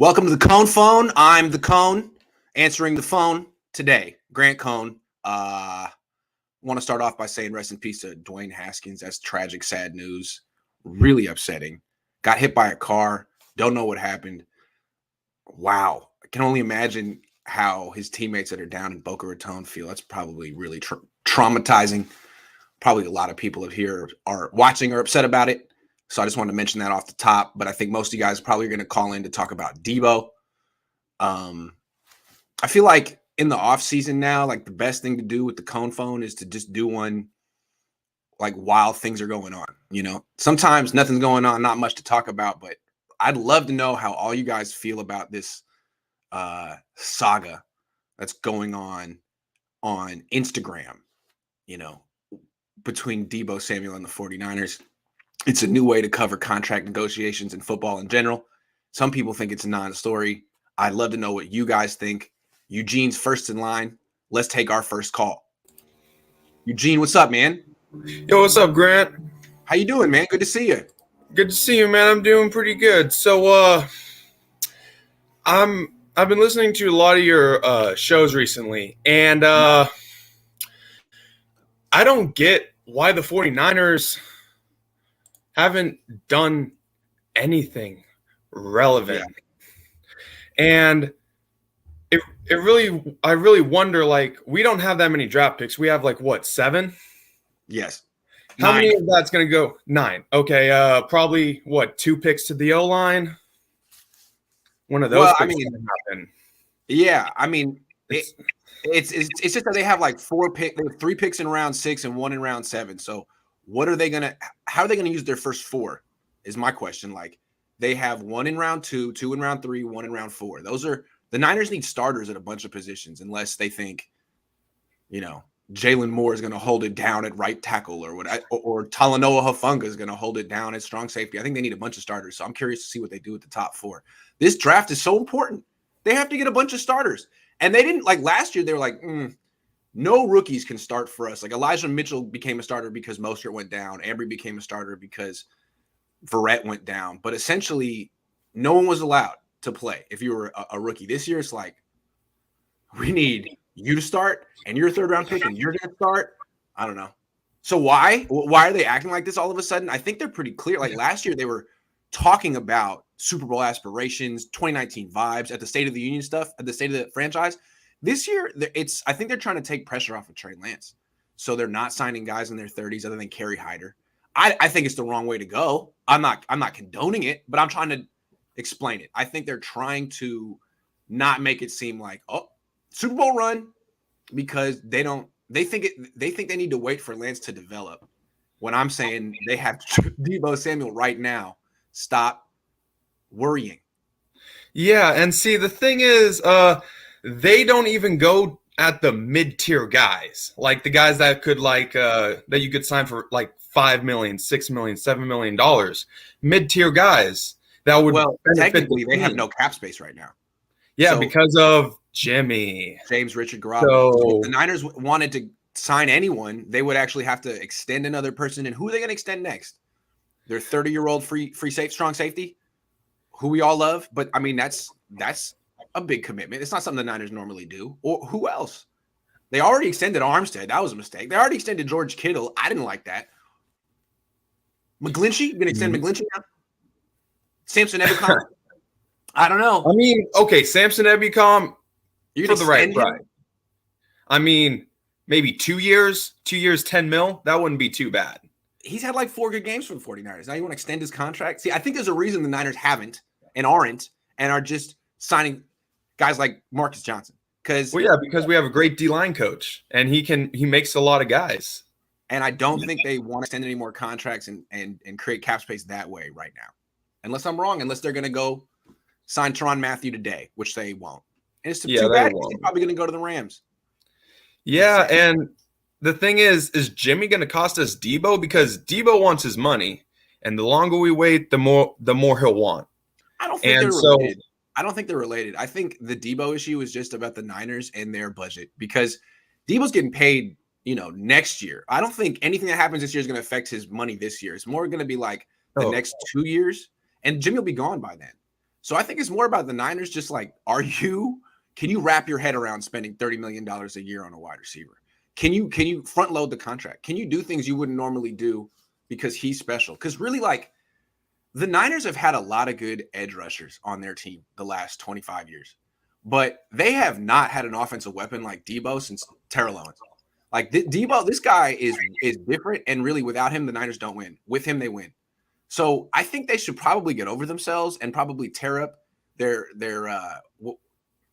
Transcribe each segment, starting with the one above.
Welcome to the Cohn phone. I'm the Cohn answering the phone today. Grant Cohn. Want to start off by saying rest in peace to Dwayne Haskins. That's tragic, sad news. Really upsetting. Got hit by a car. Don't know what happened. Wow. I can only imagine how his teammates that are down in Boca Raton feel. That's probably really traumatizing. Probably a lot of people here are watching or upset about it. So I just wanted to mention that off the top. But I think most of you guys are probably going to call in to talk about Deebo. I feel like in the off season now, like the best thing to do with the Cohn phone is to just do one like while things are going on. You know, sometimes nothing's going on, not much to talk about, but I'd love to know how all you guys feel about this saga that's going on Instagram, you know, between Deebo Samuel and the 49ers. It's a new way to cover contract negotiations in football in general. Some people think it's a non-story. I'd love to know what you guys think. Eugene's first in line. Let's take our first call. Eugene, what's up, man? Yo, what's up, Grant? How you doing, man? Good to see you. Good to see you, man. I'm doing pretty good. So, I've been listening to a lot of your shows recently, and I don't get why the 49ers haven't done anything relevant. Yeah. And I really wonder, like, we don't have that many draft picks. We have like what, 7? Yes. How many of that's going to go? 9. Okay. Probably what, 2 picks to the O-line? One of those. Well, I mean, yeah. I mean, it's just that they have like 4 picks. They have 3 picks in round 6 and 1 in round 7. So how are they gonna use their first 4? Is my question. Like, they have 1 in round 2, 2 in round 3, 1 in round 4. Those are the Niners need starters at a bunch of positions, unless they think, you know, Jalen Moore is going to hold it down at right tackle, or Talanoa Hufanga is going to hold it down at strong safety. I think they need a bunch of starters. So I'm curious to see what they do with the top 4. This draft is so important. They have to get a bunch of starters. And they didn't, like last year, they were like, no rookies can start for us. Like Elijah Mitchell became a starter because Mostert went down. Ambry became a starter because Verrett went down. But essentially, no one was allowed to play if you were a rookie. This year, it's like, we need you to start, and you're a third-round pick, and you're going to start. I don't know. So why are they acting like this all of a sudden? I think they're pretty clear. Like last year, they were talking about Super Bowl aspirations, 2019 vibes, at the State of the Union stuff, at the State of the franchise. This year, I think they're trying to take pressure off of Trey Lance. So they're not signing guys in their 30s other than Kerry Hyder. I think it's the wrong way to go. I'm not condoning it, but I'm trying to explain it. I think they're trying to not make it seem like, oh, Super Bowl run, because they think they need to wait for Lance to develop. When I'm saying they have Deebo Samuel right now, stop worrying. Yeah, and see, the thing is, they don't even go at the mid-tier guys, like the guys that could that you could sign for like $5 million, $6 million, $7 million. Mid-tier guys that would technically they have no cap space right now. Yeah, so, because of James Richard Garoppolo. So, if the Niners wanted to sign anyone, they would actually have to extend another person. And who are they going to extend next? Their 30-year-old strong safety, who we all love. But I mean, that's a big commitment. It's not something the Niners normally do. Or who else? They already extended Armstead. That was a mistake. They already extended George Kittle. I didn't like that. McGlinchey? You're going to extend McGlinchey now? Samson Ebukam? I don't know. I mean, okay, Samson Ebukam for the right price. I mean, maybe 2 years, 10 mil. That wouldn't be too bad. He's had like 4 good games for the 49ers. Now you want to extend his contract? See, I think there's a reason the Niners haven't and aren't and are just signing guys like Marcus Johnson. Because we have a great D-line coach, and he makes a lot of guys. And I don't think they want to extend any more contracts and create cap space that way right now. Unless I'm wrong, unless they're going to go sign Tyrann Mathieu today, which they won't. And it's too bad. He's probably going to go to the Rams. Yeah, and the thing is Jimmy going to cost us Deebo? Because Deebo wants his money, and the longer we wait, the more he'll want. I don't think they're related. I don't think they're related. I think the Deebo issue is just about the Niners and their budget, because Deebo's getting paid, next year. I don't think anything that happens this year is going to affect his money this year. It's more going to be like the next 2 years, and Jimmy will be gone by then. So I think it's more about the Niners just like, can you wrap your head around spending $30 million a year on a wide receiver? Can you front load the contract? Can you do things you wouldn't normally do because he's special? Because really, like, the Niners have had a lot of good edge rushers on their team the last 25 years, but they have not had an offensive weapon like Deebo since Terrell Owens. Like Deebo, this guy is different, and really without him, the Niners don't win. With him, they win. So I think they should probably get over themselves and probably tear up their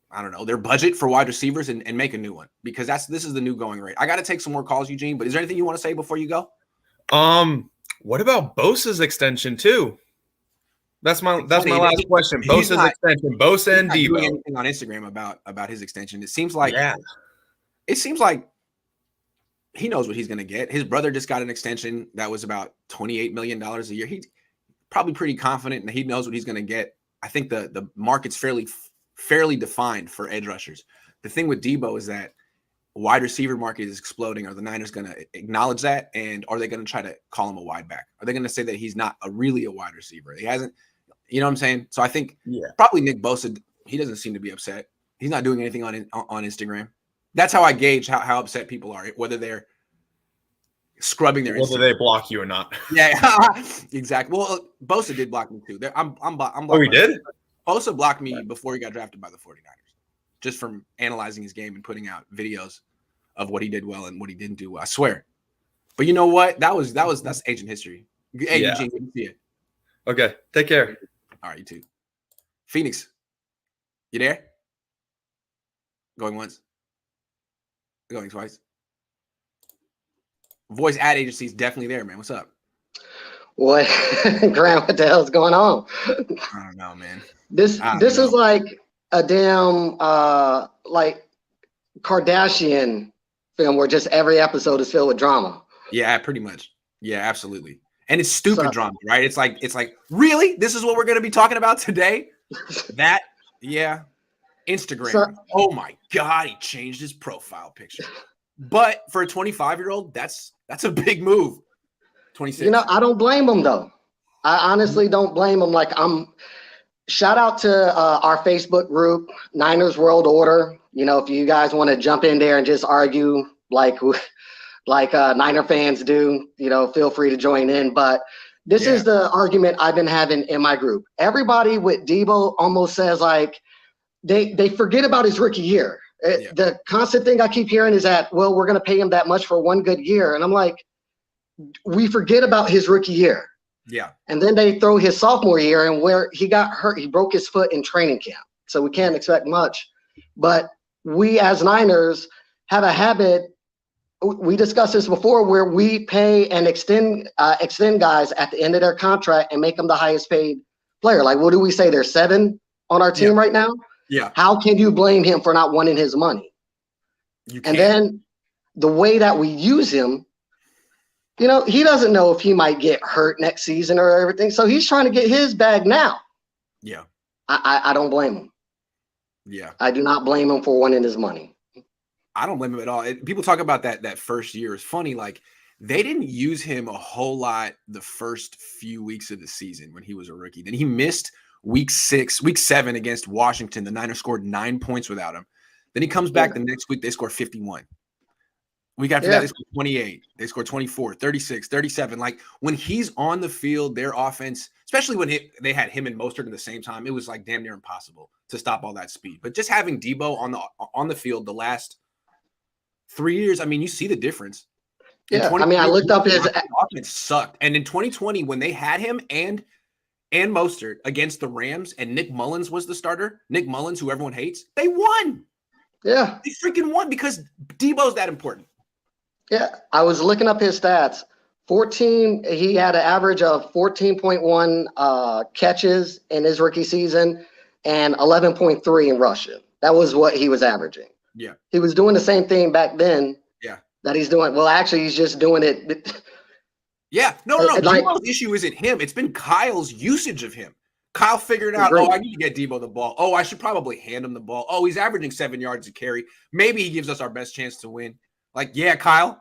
I don't know, their budget for wide receivers and make a new one, because this is the new going rate. I got to take some more calls, Eugene, but is there anything you want to say before you go? What about Bosa's extension too? That's my last question. Bosa's extension, Bosa and Deebo. Doing anything on Instagram about his extension. It seems like he knows what he's going to get. His brother just got an extension that was about $28 million a year. He's probably pretty confident and he knows what he's going to get. I think the market's fairly defined for edge rushers. The thing with Deebo is that wide receiver market is exploding. Are the Niners going to acknowledge that? And are they going to try to call him a wide back? Are they going to say that he's not really a wide receiver? He hasn't, you know what I'm saying? So I think probably Nick Bosa, he doesn't seem to be upset. He's not doing anything on Instagram. That's how I gauge how upset people are, whether they're scrubbing their whether they block you or not. Yeah, exactly. Well, Bosa did block me too. I'm oh, he did? Bosa blocked me before he got drafted by the 49ers, just from analyzing his game and putting out videos of what he did well and what he didn't do well. I swear. But you know what? That's ancient history. Hey, Eugene, good to see you. Okay, take care. All right, you too. Phoenix, you there? Going once. Going twice. Voice ad agency is definitely there, man. What's up? What, Grant? What the hell's going on? I don't know, man. This is like a damn like Kardashian film where just every episode is filled with drama. Yeah, pretty much. Yeah, absolutely. And it's stupid drama, right? It's like really, this is what we're going to be talking about today. Instagram. Oh my God, he changed his profile picture. But for a 25-year-old, that's a big move. 26. You know, I don't blame him though. I honestly don't blame him. Like, shout out to our Facebook group, Niners World Order. You know, if you guys want to jump in there and just argue like Niner fans do, you know, feel free to join in. But this is the argument I've been having in my group. Everybody with Deebo almost says like they forget about his rookie year. The constant thing I keep hearing is that, well, we're going to pay him that much for one good year. And I'm like, we forget about his rookie year. Yeah. And then they throw his sophomore year and where he got hurt, he broke his foot in training camp. So we can't expect much. But we as Niners have a habit. We discussed this before where we pay and extend guys at the end of their contract and make them the highest paid player. Like, what do we say? There's 7 on our team right now. Yeah. How can you blame him for not wanting his money? And then the way that we use him, you know, he doesn't know if he might get hurt next season or everything. So he's trying to get his bag now. Yeah. I don't blame him. Yeah. I do not blame him for wanting his money. I don't blame him at all. People talk about that first year. It's funny, like they didn't use him a whole lot the first few weeks of the season when he was a rookie. Then he missed week 7 against Washington. The Niners scored 9 points without him. Then he comes back the next week. They score 51. Week after that, they scored 28. They scored 24, 36, 37. Like when he's on the field, their offense, especially when they had him and Mostert at the same time, it was like damn near impossible to stop all that speed. But just having Deebo on the field the last 3 years, I mean, you see the difference. Yeah, I mean, I looked up his offense sucked. And in 2020, when they had him and Mostert against the Rams and Nick Mullins was the starter, Nick Mullins, who everyone hates, they won. Yeah. They freaking won because Deebo's that important. Yeah, I was looking up his stats. He had an average of 14.1 catches in his rookie season and 11.3 in rushing. That was what he was averaging. Yeah. He was doing the same thing back then. Yeah. That he's doing. Well, actually, he's just doing it. Yeah. No. Like, Deebo's issue isn't him. It's been Kyle's usage of him. Kyle figured out, I need to get Deebo the ball. Oh, I should probably hand him the ball. Oh, he's averaging 7 yards a carry. Maybe he gives us our best chance to win. Like, yeah, Kyle.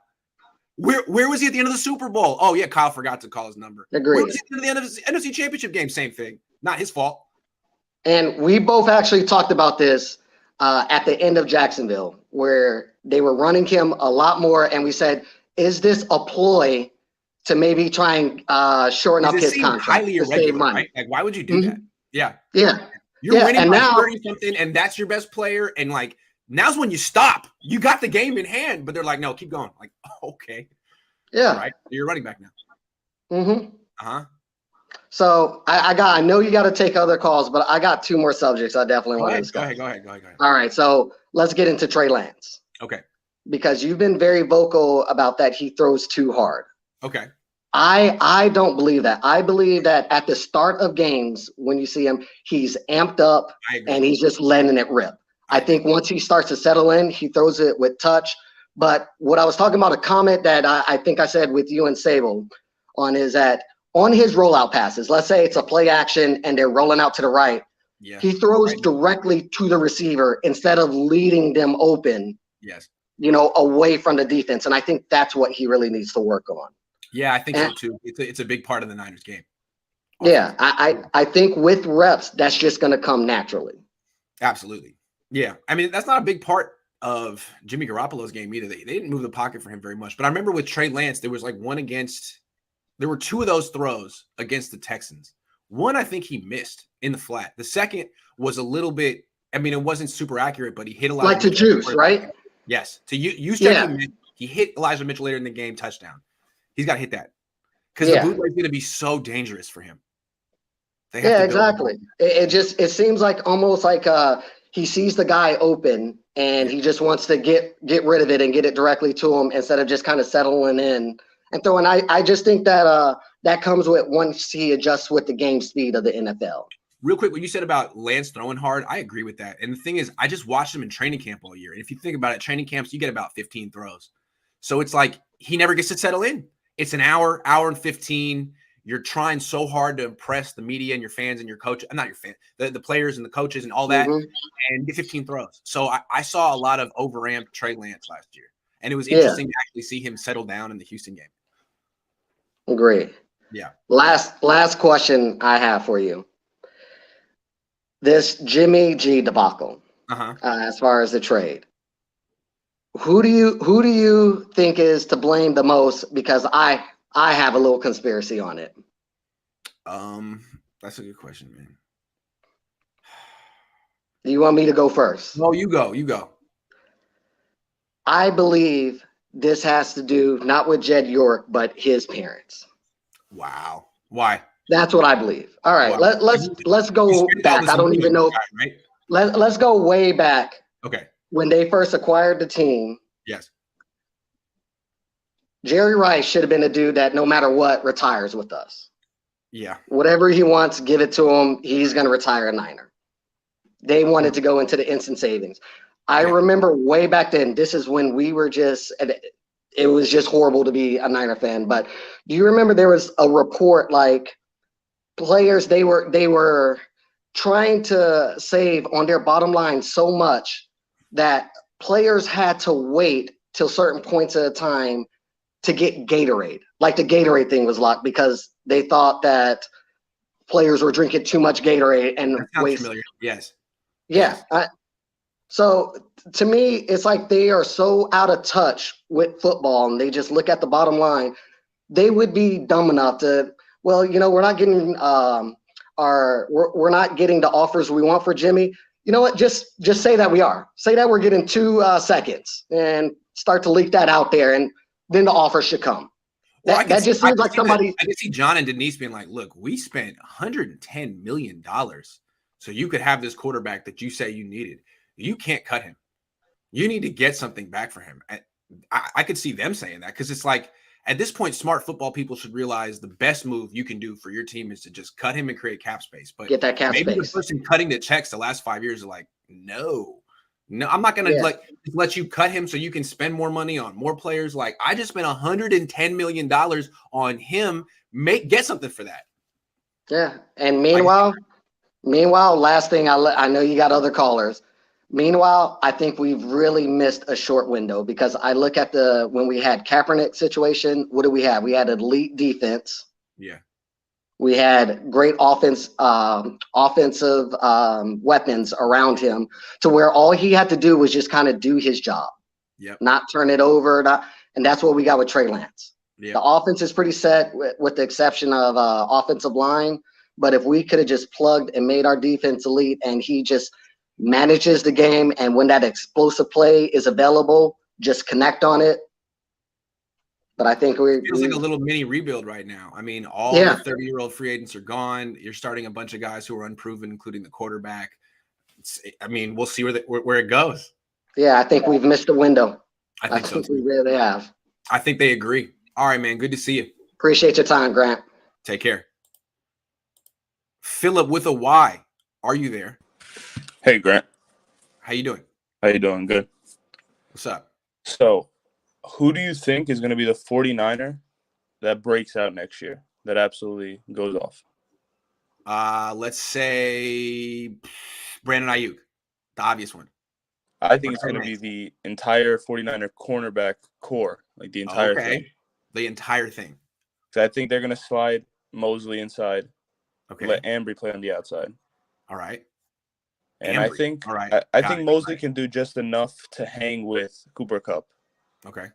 Where was he at the end of the Super Bowl? Oh, yeah, Kyle forgot to call his number. Agreed. Where was he at the end of the NFC Championship game? Same thing. Not his fault. And we both actually talked about this at the end of Jacksonville, where they were running him a lot more. And we said, is this a ploy to maybe try and shorten up his contract highly to save irregular, money? right? Like, why would you do that? Yeah. Yeah. You're winning and by now 30 something, and that's your best player. And like, now's when you stop. You got the game in hand, but they're like, no, keep going. Like, okay. Yeah. All right. You're running back now. Uh-huh. So I know you got to take other calls, but I got two more subjects I definitely want to discuss. Go ahead. All right. So let's get into Trey Lance. Okay. Because you've been very vocal about that he throws too hard. Okay. I don't believe that. I believe that at the start of games, when you see him, he's amped up and he's just letting it rip. I think once he starts to settle in, he throws it with touch. But what I was talking about, a comment that I think I said with you and Sable on, is that on his rollout passes, let's say it's a play action and they're rolling out to the right, he throws directly to the receiver instead of leading them open, away from the defense. And I think that's what he really needs to work on. Yeah, I think so too. It's a big part of the Niners game. Yeah, I think with reps, that's just going to come naturally. Absolutely. Yeah. I mean, that's not a big part of Jimmy Garoppolo's game either. They didn't move the pocket for him very much. But I remember with Trey Lance, there was like there were two of those throws against the Texans. One, I think he missed in the flat. The second was a little bit, I mean, it wasn't super accurate, but he hit a lot. Like to Juice, right? Yes. To use Jackie, he hit Elijah Mitchell later in the game, touchdown. He's got to hit that because the bootleg is going to be so dangerous for him. Exactly. It seems like almost like he sees the guy open and he just wants to get rid of it and get it directly to him instead of just kind of settling in and throwing. I just think that that comes with once he adjusts with the game speed of the NFL. Real quick, what you said about Lance throwing hard, I agree with that. And the thing is, I just watched him in training camp all year. And if you think about it, training camps, you get about 15 throws. So it's like he never gets to settle in. It's an hour and 15. You're trying so hard to impress the media and your fans and your coach. Not your fan, the players and the coaches and all that, and get 15 throws. So I saw a lot of overamped Trey Lance last year. And it was interesting to actually see him settle down in the Houston game. Great. Yeah. Last question I have for you. This Jimmy G debacle, as far as the trade. Who do you think is to blame the most? Because I have a little conspiracy on it. That's a good question, man. Do you want me to go first? No, you go. I believe this has to do not with Jed York, but his parents. Wow. Why? That's what I believe. All right, wow. let's go back. I don't even know. Right? Let's go way back. Okay. When they first acquired the team. Yes. Jerry Rice should have been a dude that no matter what retires with us. Yeah. Whatever he wants, give it to him. He's going to retire a Niner. They wanted to go into the instant savings. I remember way back then, this is when we were it was just horrible to be a Niner fan. But do you remember there was a report like players, they were trying to save on their bottom line so much that players had to wait till certain points at a time to get Gatorade. Like the Gatorade thing was locked because they thought that players were drinking too much Gatorade and familiar. Yes. Yeah. So to me, it's like they are so out of touch with football and they just look at the bottom line. They would be dumb enough to, we're not getting we're not getting the offers we want for Jimmy. You know what? Just say that we are. Say that we're getting 2 seconds and start to leak that out there, and then the offer should come. Well, that just seems like somebody. I can see John and Denise being like, "Look, we spent $110 million so you could have this quarterback that you say you needed. You can't cut him. You need to get something back for him." I could see them saying that because it's like at this point, smart football people should realize the best move you can do for your team is to just cut him and create cap space. But get that cap maybe space. The person cutting the checks the last 5 years are like, no, I'm not going to let you cut him so you can spend more money on more players. Like I just spent $110 million on him. Get something for that. Yeah. And meanwhile, last thing I know you got other callers. Meanwhile, I think we've really missed a short window because I look at when we had Kaepernick situation, what do we have? We had elite defense. Yeah. We had great offensive weapons around him to where all he had to do was just kind of do his job, not turn it over. And that's what we got with Trey Lance. Yep. The offense is pretty set with the exception of offensive line. But if we could have just plugged and made our defense elite and he just manages the game, and when that explosive play is available, just connect on it. But I think it feels like a little mini rebuild right now. I mean, all the 30-year-old free agents are gone. You're starting a bunch of guys who are unproven, including the quarterback. I mean, we'll see where it goes. Yeah, I think we've missed the window. I think we really have. I think they agree. All right, man. Good to see you. Appreciate your time, Grant. Take care. Philip with a Y. Are you there? Hey, Grant. How you doing? How you doing? Good. What's up? So, who do you think is going to be the 49er that breaks out next year, that absolutely goes off? Let's say Brandon Ayuk, the obvious one. I think it's going to be the entire 49er cornerback core, like the entire thing. The entire thing. So I think they're going to slide Mosley inside. Okay. Let Ambry play on the outside. All right. And Ambry. I think I think Mosley can do just enough to hang with Cooper Kupp. Okay.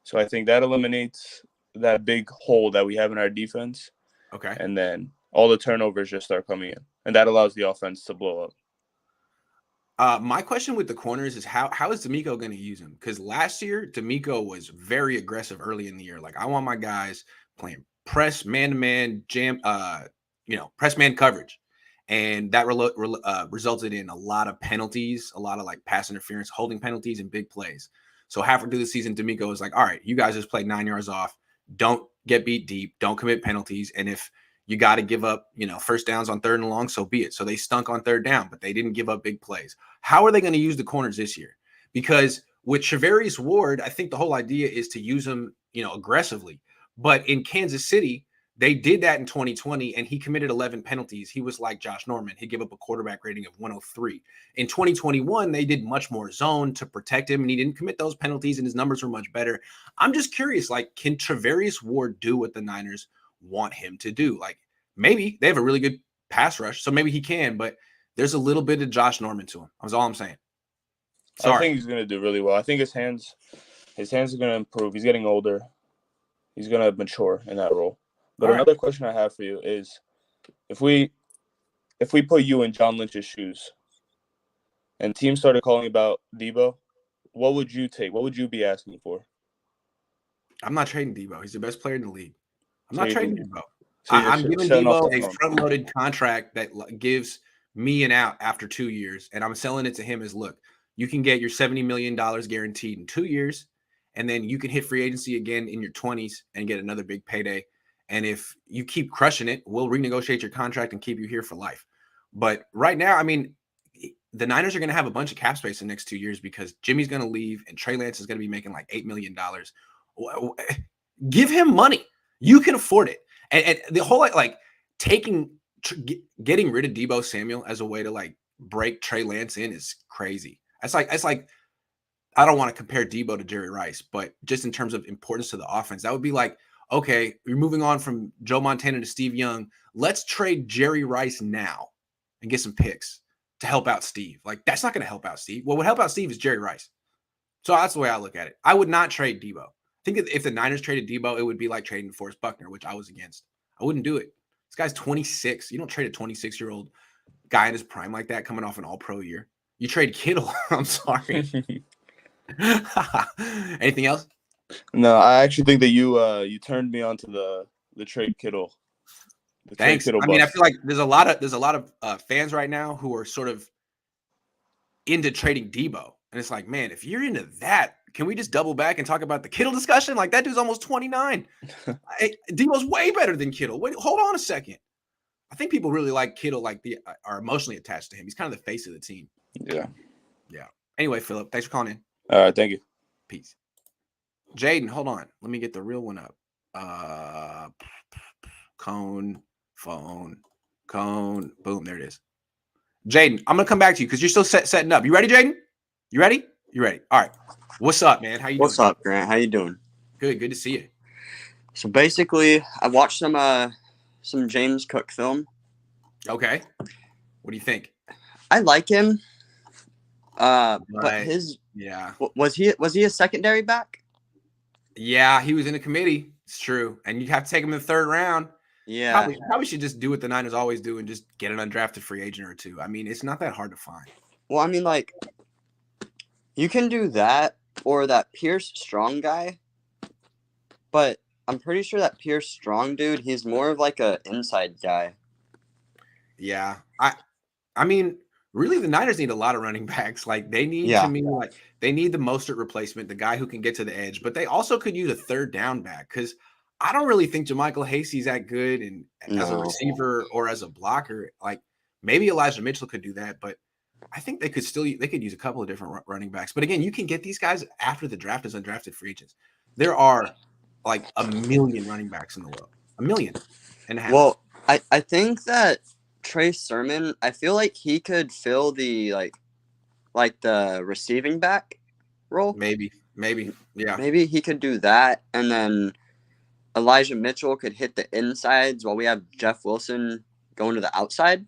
So I think that eliminates that big hole that we have in our defense. Okay. And then all the turnovers just start coming in. And that allows the offense to blow up. My question with the corners is how is D'Amico going to use him? Because last year, D'Amico was very aggressive early in the year. Like, I want my guys playing press, man-to-man, jam, press man coverage. And that resulted in a lot of penalties, a lot of like pass interference, holding penalties, and big plays. So halfway through the season, D'Amico was like, all right, you guys just play 9 yards off. Don't get beat deep. Don't commit penalties. And if you got to give up, first downs on 3rd and long, so be it. So they stunk on 3rd down, but they didn't give up big plays. How are they going to use the corners this year? Because with Charvarius Ward, I think the whole idea is to use him, aggressively. But in Kansas City, they did that in 2020, and he committed 11 penalties. He was like Josh Norman. He'd give up a quarterback rating of 103. In 2021, they did much more zone to protect him, and he didn't commit those penalties, and his numbers were much better. I'm just curious, can Charvarius Ward do what the Niners want him to do? Like, maybe they have a really good pass rush, so maybe he can, but there's a little bit of Josh Norman to him. That's all I'm saying. Sorry. I think he's going to do really well. I think his hands are going to improve. He's getting older. He's going to mature in that role. But another question I have for you is, if we put you in John Lynch's shoes and teams started calling about Deebo, what would you take? What would you be asking for? I'm not trading Deebo. He's the best player in the league. I'm not trading Deebo. So I'm giving Deebo a front-loaded contract that gives me an out after 2 years, and I'm selling it to him as, look, you can get your $70 million guaranteed in 2 years, and then you can hit free agency again in your 20s and get another big payday. And if you keep crushing it, we'll renegotiate your contract and keep you here for life. But right now, I mean, the Niners are going to have a bunch of cap space in the next 2 years because Jimmy's going to leave and Trey Lance is going to be making like $8 million. Give him money. You can afford it. And the whole getting rid of Deebo Samuel as a way to break Trey Lance in is crazy. It's like I don't want to compare Deebo to Jerry Rice, but just in terms of importance to the offense, that would be like, okay, you're moving on from Joe Montana to Steve Young. Let's trade Jerry Rice now and get some picks to help out Steve. Like, that's not going to help out Steve. What would help out Steve is Jerry Rice. So that's the way I look at it. I would not trade Deebo. I think if the Niners traded Deebo, it would be like trading Forrest Buckner, which I was against. I wouldn't do it. This guy's 26. You don't trade a 26-year-old guy in his prime like that coming off an all-pro year. You trade Kittle. I'm sorry. Anything else? No, I actually think that you turned me on to the trade Kittle. Thanks. I mean, I feel like there's a lot of fans right now who are sort of into trading Deebo, and it's like, man, if you're into that, can we just double back and talk about the Kittle discussion? Like, that dude's almost 29. Deebo's way better than Kittle. Wait, hold on a second. I think people really like Kittle, are emotionally attached to him. He's kind of the face of the team. Yeah. Anyway, Philip, thanks for calling in. All right, thank you. Peace. Jaden, hold on. Let me get the real one up. Cohn, phone, Cohn. Boom, there it is. Jaden, I'm going to come back to you because you're still setting up. You ready, Jaden? You ready? You ready? All right. What's up, man? How you doing? What's up, Grant? How you doing? Good to see you. So basically, I watched some some James Cook film. Okay. What do you think? I like him. But Right. Yeah. was he a secondary back? Yeah, he was in a committee. It's true. And you'd have to take him in the 3rd round. Yeah. Probably should just do what the Niners always do and just get an undrafted free agent or two. I mean, it's not that hard to find. Well, I mean, like, you can do that or that Pierce Strong guy, but I'm pretty sure that Pierce Strong dude, he's more of like a inside guy. Yeah. I mean, really, the Niners need a lot of running backs. Like, they need to me, like, they need the Mostert replacement, the guy who can get to the edge, but they also could use a 3rd down back because I don't really think JaMychal Hasty's that good and as a receiver or as a blocker. Like, maybe Elijah Mitchell could do that, but I think they could use a couple of different running backs. But again, you can get these guys after the draft as undrafted free agents. There are like 1 million running backs in the world, 1.5 million. Well, I think that Trey Sermon, I feel like he could fill the like the receiving back role. Maybe, yeah. Maybe he could do that, and then Elijah Mitchell could hit the insides while we have Jeff Wilson going to the outside.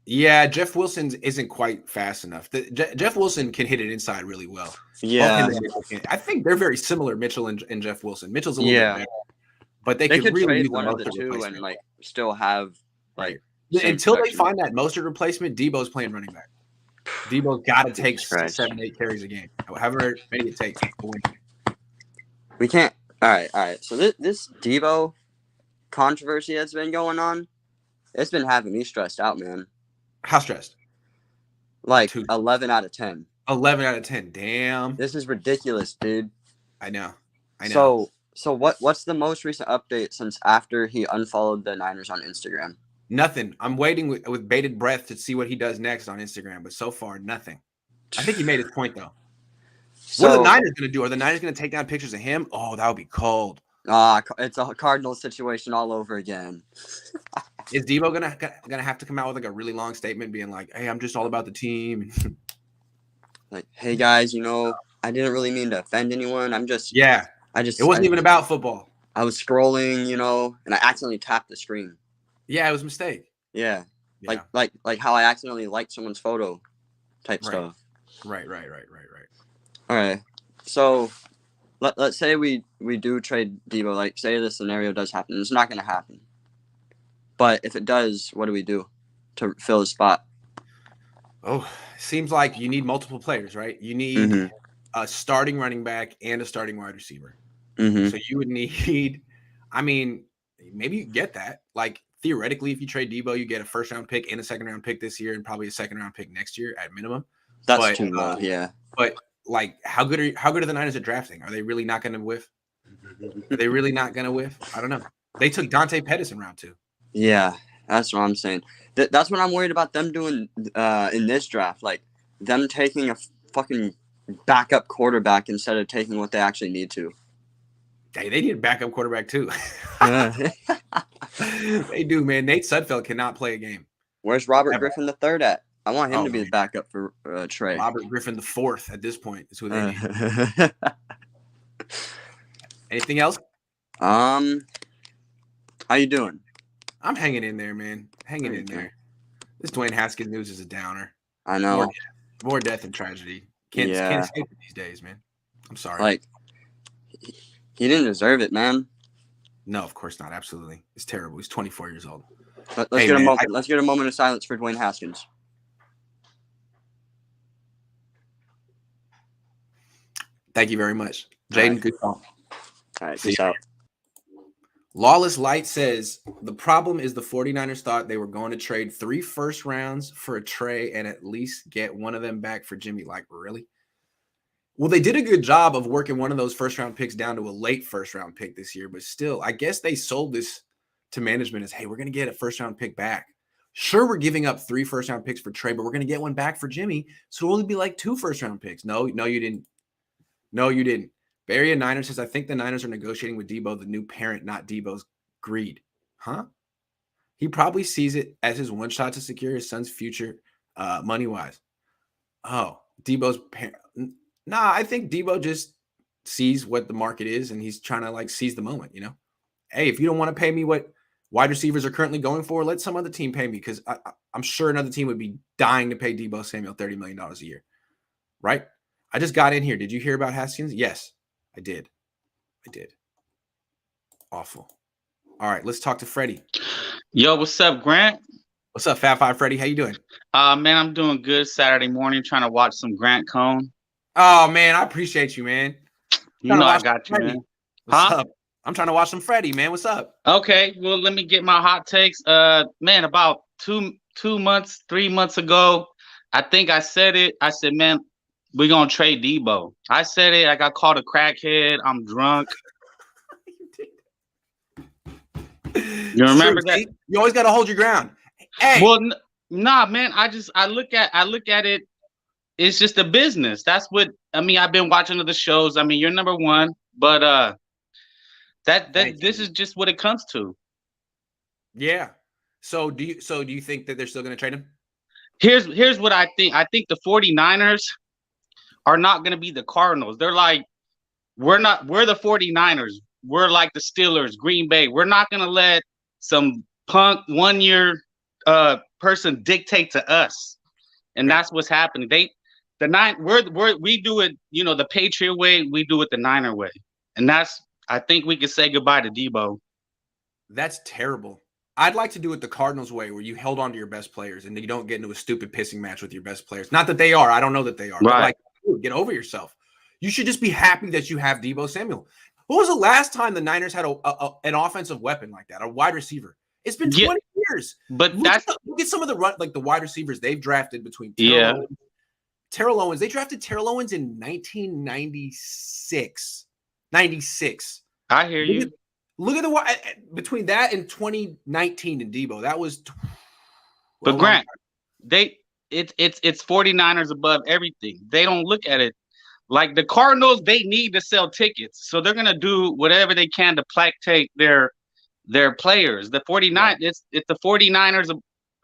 Yeah, Jeff Wilson isn't quite fast enough. Jeff Wilson can hit it inside really well. Yeah, I think they're very similar, Mitchell and Jeff Wilson. Mitchell's a little bit better, but they could really trade use one of the two and like still have like until they find that Mostert replacement. Deebo's playing running back. Deebo's got to take 7-8 carries a game, however many it takes to win. We can't. All right. So this Deebo controversy that's been going on, it's been having me stressed out, man. How stressed? Like 11 out of 10. 11 out of 10. Damn. This is ridiculous, dude. I know. So what's the most recent update since after he unfollowed the Niners on Instagram? Nothing. I'm waiting with bated breath to see what he does next on Instagram, but so far, nothing. I think he made his point, though. What are the Niners going to do? Are the Niners going to take down pictures of him? Oh, that would be cold. It's a Cardinal situation all over again. Is Deebo gonna have to come out with like a really long statement being like, hey, I'm just all about the team? Like, hey, guys, I didn't really mean to offend anyone. It wasn't even about football. I was scrolling, and I accidentally tapped the screen. Yeah, it was a mistake. Yeah. Like how I accidentally liked someone's photo type stuff. Right. All right. So let's say we do trade Deebo. Like, say the scenario does happen. It's not going to happen. But if it does, what do we do to fill his spot? Oh, seems like you need multiple players, right? You need a starting running back and a starting wide receiver. So you would need, I mean, maybe you get that. Like, theoretically, if you trade Deebo, you get a 1st-round pick and a 2nd-round pick this year and probably a 2nd-round pick next year at minimum. That's too low, yeah. But, like, how good are the Niners at drafting? Are they really not going to whiff? I don't know. They took Dante Pettis in round 2. Yeah, that's what I'm saying. That's what I'm worried about them doing in this draft. Like, them taking a fucking backup quarterback instead of taking what they actually need to. Hey, they need a backup quarterback too. They do, man. Nate Sudfeld cannot play a game. Where's Robert Griffin III at? I want him to be the backup for Trey. Robert Griffin IV at this point is who they need. Anything else? How you doing? I'm hanging in there, man. Hanging in there. This Dwayne Haskins news is a downer. I know. More death and tragedy. Can't escape it these days, man. I'm sorry. Like, he didn't deserve it, man. No, of course not. Absolutely. It's terrible. He's 24 years old. Let's get a moment of silence for Dwayne Haskins. Thank you very much. Jaden, good call. All right, peace out. Lawless Light says, the problem is the 49ers thought they were going to trade 3 first rounds for a Trey and at least get one of them back for Jimmy. Like, really? Well, they did a good job of working one of those first-round picks down to a late first-round pick this year, but still, I guess they sold this to management as, hey, we're going to get a first-round pick back. Sure, we're giving up 3 first-round picks for Trey, but we're going to get one back for Jimmy, so it'll only be like 2 first-round picks. No, you didn't. No, you didn't. Barry and Niners says, I think the Niners are negotiating with Deebo, the new parent, not Deebo's greed. Huh? He probably sees it as his one shot to secure his son's future money-wise. Oh, Deebo's parent. Nah, I think Deebo just sees what the market is, and he's trying to, like, seize the moment, Hey, if you don't want to pay me what wide receivers are currently going for, let some other team pay me, because I'm sure another team would be dying to pay Deebo Samuel $30 million a year, right? I just got in here. Did you hear about Haskins? Yes, I did. Awful. All right, let's talk to Freddie. Yo, what's up, Grant? What's up, Fat Five Freddie? How you doing? Man, I'm doing good. Saturday morning, trying to watch some Grant Cohn. Oh man, I appreciate you, man. You know I got you, man. What's up? I'm trying to watch some Freddie, man. What's up? Okay, well, let me get my hot takes. Man, about 3 months ago, I think I said it. I said, man, we're gonna trade Deebo. I said it. I got called a crackhead. I'm drunk. You remember that? You always got to hold your ground. Hey. Well, nah, man. I look at it. It's just a business. That's what I mean. I've been watching other shows. I mean, you're number one, but this is just what it comes to. Yeah. So do you think that they're still going to trade him? Here's what I think. I think the 49ers are not going to be the Cardinals. They're like, we're the 49ers. We're like the Steelers, Green Bay. We're not going to let some punk 1 year person dictate to us. And that's what's happening. We do it, the Patriot way. We do it the Niner way. And I think we can say goodbye to Deebo. That's terrible. I'd like to do it the Cardinals way, where you held on to your best players and you don't get into a stupid pissing match with your best players. Not that they are. I don't know that they are. Right. But dude, get over yourself. You should just be happy that you have Deebo Samuel. When was the last time the Niners had an offensive weapon like that, a wide receiver? It's been 20 years. But look at some of the wide receivers they've drafted between Terrell Owens. They drafted Terrell Owens in 1996. 96. I hear you. Look at between that and 2019 and Deebo. That was. But Grant, it's 49ers above everything. They don't look at it like the Cardinals. They need to sell tickets, so they're gonna do whatever they can to placate their players. The 49ers, it's the 49ers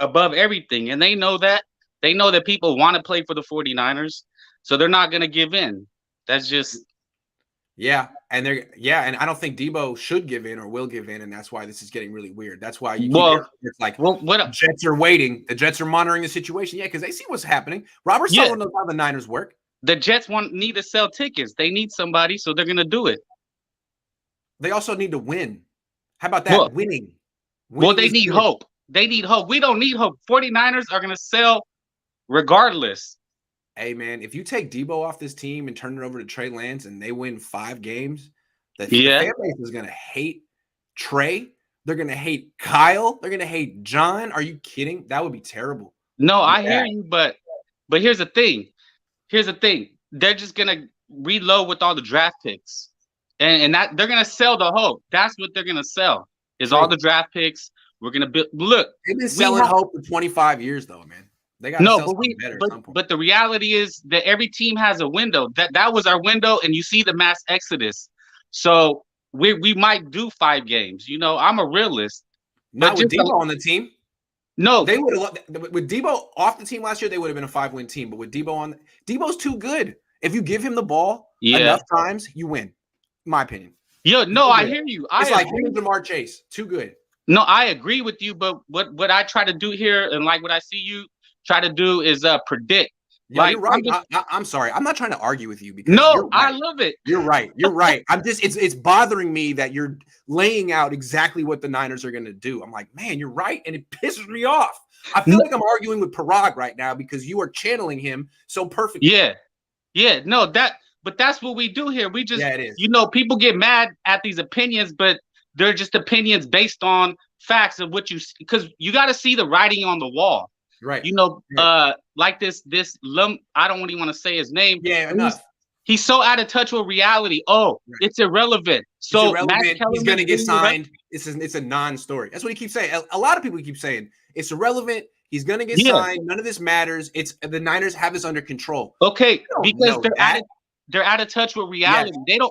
above everything, and they know that. They know that people want to play for the 49ers, so they're not gonna give in. That's just. Yeah, and I don't think Deebo should give in or will give in, and that's why this is getting really weird. That's why you keep it's like the Jets are waiting. The Jets are monitoring the situation. Yeah, because they see what's happening. Robert Saleh knows how the Niners work. The Jets need to sell tickets. They need somebody, so they're going to do it. They also need to win. How about that? Winning they need hope. They need hope. We don't need hope. 49ers are going to sell regardless. Hey, man, if you take Deebo off this team and turn it over to Trey Lance and they win 5 games, the fan base is going to hate Trey. They're going to hate Kyle. They're going to hate John. Are you kidding? That would be terrible. No, I hear you, but here's the thing. They're just going to reload with all the draft picks. And that they're going to sell the hope. That's what they're going to sell is all the draft picks. We're going to build. Look. They've been selling hope for 25 years, though, man. They got but the reality is that every team has a window. That was our window, and you see the mass exodus. So we might do 5 games. I'm a realist. Not with Deebo on the team. No, they would have with Deebo off the team last year. They would have been a 5-win team. But with Deebo on, Deebo's too good. If you give him the ball enough times, you win. In my opinion. I hear you. It's like him and Jamar Chase. Too good. No, I agree with you. But what I try to do here, and like what I see you try to do is predict. Yeah, you're right. I'm sorry. I'm not trying to argue with you because right. I love it. You're right. I'm just it's bothering me that you're laying out exactly what the Niners are going to do. I'm like, man, you're right, and it pisses me off. I feel like I'm arguing with Parag right now because you are channeling him so perfectly. Yeah. No, but that's what we do here. We just it is. People get mad at these opinions, but they're just opinions based on facts of what because you got to see the writing on the wall. Right. Like this lump, I don't even want to say his name. Yeah, enough. He's so out of touch with reality. It's irrelevant. So he's going to get signed. It's a non-story. That's what he keeps saying. A lot of people keep saying it's irrelevant. He's going to get signed. None of this matters. It's the Niners have this under control. Okay, because they're out of touch with reality. Yes.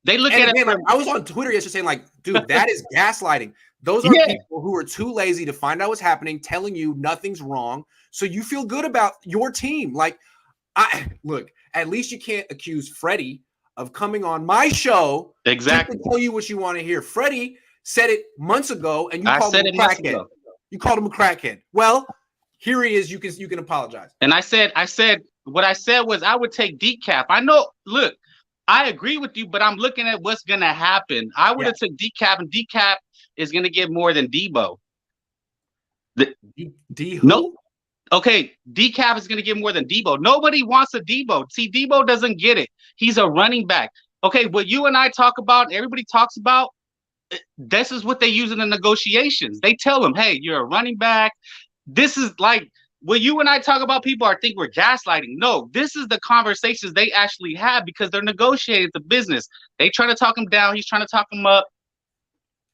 They look at it. I was on Twitter yesterday saying, like, dude, that is gaslighting. Those are people who are too lazy to find out what's happening, telling you nothing's wrong, so you feel good about your team. Like, look, at least you can't accuse Freddie of coming on my show exactly to tell you what you want to hear. Freddie said it months ago, and you I called said him a it months crackhead. ago. You called him a crackhead. Well, here he is. You can apologize. And I said what I said was I would take decaf. I know. Look, I agree with you, but I'm looking at what's gonna happen. I would have took decaf, and decaf is gonna get more than Deebo. D who? No. Okay, decaf is going to get more than Deebo. Nobody wants a Deebo. See, Deebo doesn't get it. He's a running back. Okay, what you and I talk about, everybody talks about, this is what they use in the negotiations. They tell them, hey, you're a running back. This is like what you and I talk about. People are think we're gaslighting. No, this is the conversations they actually have because they're negotiating the business. They try to talk him down. He's trying to talk him up.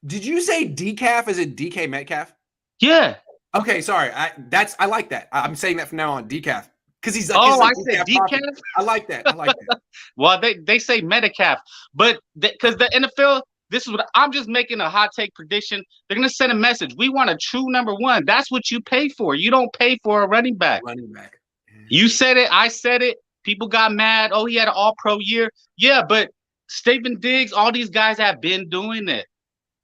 Did you say decaf? Is it DK Metcalf? Yeah. Okay, sorry. I like that. I'm saying that from now on. Decaf, because he's. I said decaf. I like that. I like that. Well, they say Metcalf, but because the NFL, this is what I'm just making a hot take prediction. They're gonna send a message. We want a true number one. That's what you pay for. You don't pay for a running back. Running back. You said it. I said it. People got mad. Oh, he had an All-Pro year. Yeah, but Stephen Diggs, all these guys have been doing it.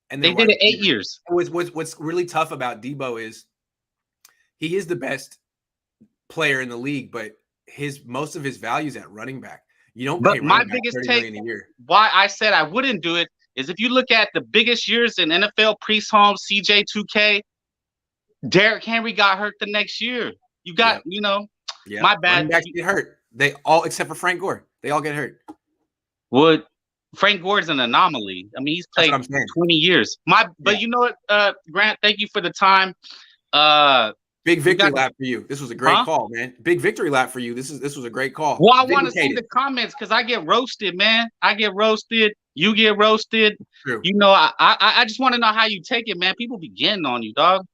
And they did it 8 years. What's really tough about Deebo is he is the best player in the league, but most of his value is at running back. You don't. But my biggest take, why I said I wouldn't do it, is if you look at the biggest years in NFL, Priest Holmes, CJ 2K, Derrick Henry got hurt the next year. You got, my bad. Running backs get hurt. They all, except for Frank Gore, they all get hurt. Would Frank Gore's an anomaly. I mean, he's played 20 years. But you know what, Grant, thank you for the time. Big victory lap for you. This was a great call, man. Big victory lap for you. This was a great call. Well, I want to see the comments because I get roasted, man. I get roasted. You get roasted. True. I just want to know how you take it, man. People be getting on you, dog.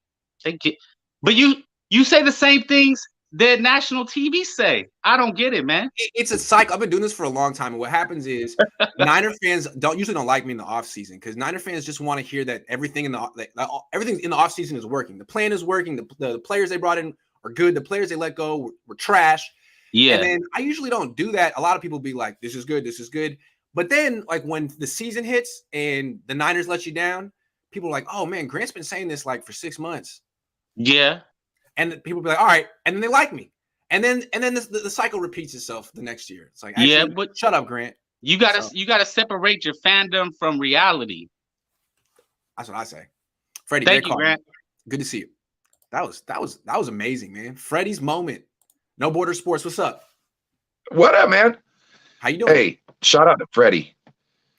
But you say the same things that national TV say. I don't get it, man. It's a cycle. I've been doing this for a long time, and what happens is Niner fans usually don't like me in the offseason because Niner fans just want to hear that everything in the offseason is working. The plan is working. The players they brought in are good. The players they let go were trash. Yeah. And then I usually don't do that. A lot of people be like, "This is good. This is good." But then, like when the season hits and the Niners let you down, people are like, "Oh man, Grant's been saying this like for 6 months." Yeah. And people be like, all right, and then they like me, and then the cycle repeats itself the next year. It's like, actually, but shut up, Grant. You gotta separate your fandom from reality. That's what I say. Freddie, thank you, Grant. Good to see you. That was amazing, man. Freddie's moment. No Border Sports. What's up? What up, man? How you doing? Hey, shout out to Freddie.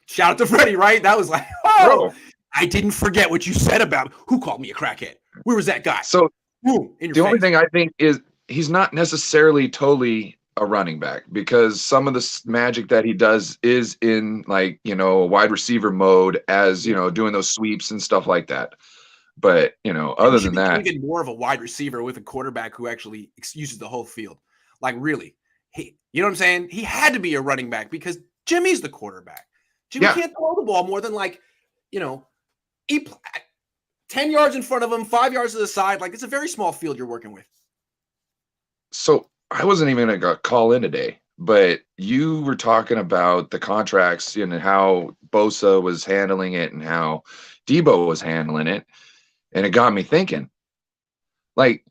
Shout out to Freddie, right? That was like, oh, I didn't forget what you said about who called me a crackhead. Where was that guy? So the only thing I think is he's not necessarily totally a running back because some of the magic that he does is in like, a wide receiver mode as, doing those sweeps and stuff like that. But, other than that, even more of a wide receiver with a quarterback who actually uses the whole field. Like really, you know what I'm saying? He had to be a running back because Jimmy's the quarterback. Jimmy can't throw the ball more than 10 yards in front of him, 5 yards to the side. Like, it's a very small field you're working with. So I wasn't even going to call in today, but you were talking about the contracts and how Bosa was handling it and how Deebo was handling it. And it got me thinking, like,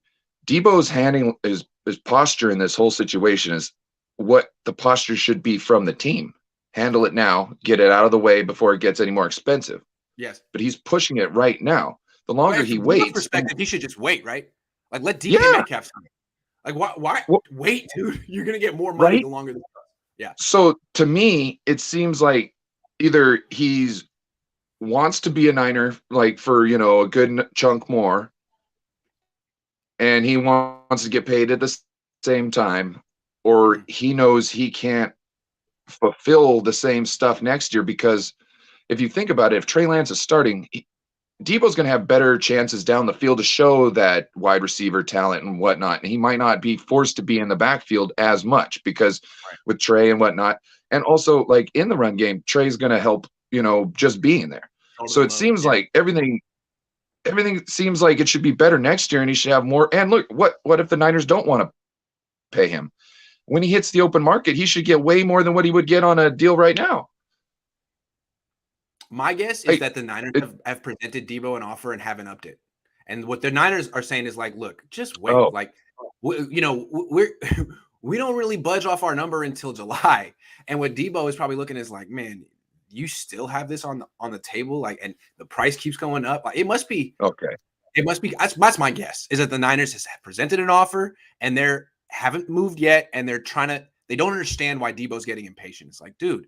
Deebo's handling his posture in this whole situation is what the posture should be from the team. Handle it now, get it out of the way before it gets any more expensive. Yes. But he's pushing it right now. The longer he waits, perspective, he should just wait, right? Like let DK Metcalf come. Like why wait, dude? You're gonna get more money the longer this goes. Yeah. So to me, it seems like either he's wants to be a Niner, like for a good chunk more, and he wants to get paid at the same time, or he knows he can't fulfill the same stuff next year because if you think about it, if Trey Lance is starting, Deebo's going to have better chances down the field to show that wide receiver talent and whatnot. And he might not be forced to be in the backfield as much because with Trey and whatnot. And also like in the run game, Trey's going to help, just being there. So it seems like everything seems like it should be better next year and he should have more. And look, what if the Niners don't want to pay him? When he hits the open market, he should get way more than what he would get on a deal right now. My guess is that the Niners have presented Deebo an offer and haven't upped it. And what the Niners are saying is like, look, just wait. Oh. Like, we're we don't really budge off our number until July. And what Deebo is probably looking is like, man, you still have this on the table, like, and the price keeps going up. Like, it must be okay. It must be. That's my guess. Is that the Niners has presented an offer and they're haven't moved yet, and they're trying to. They don't understand why Deebo's getting impatient. It's like, dude,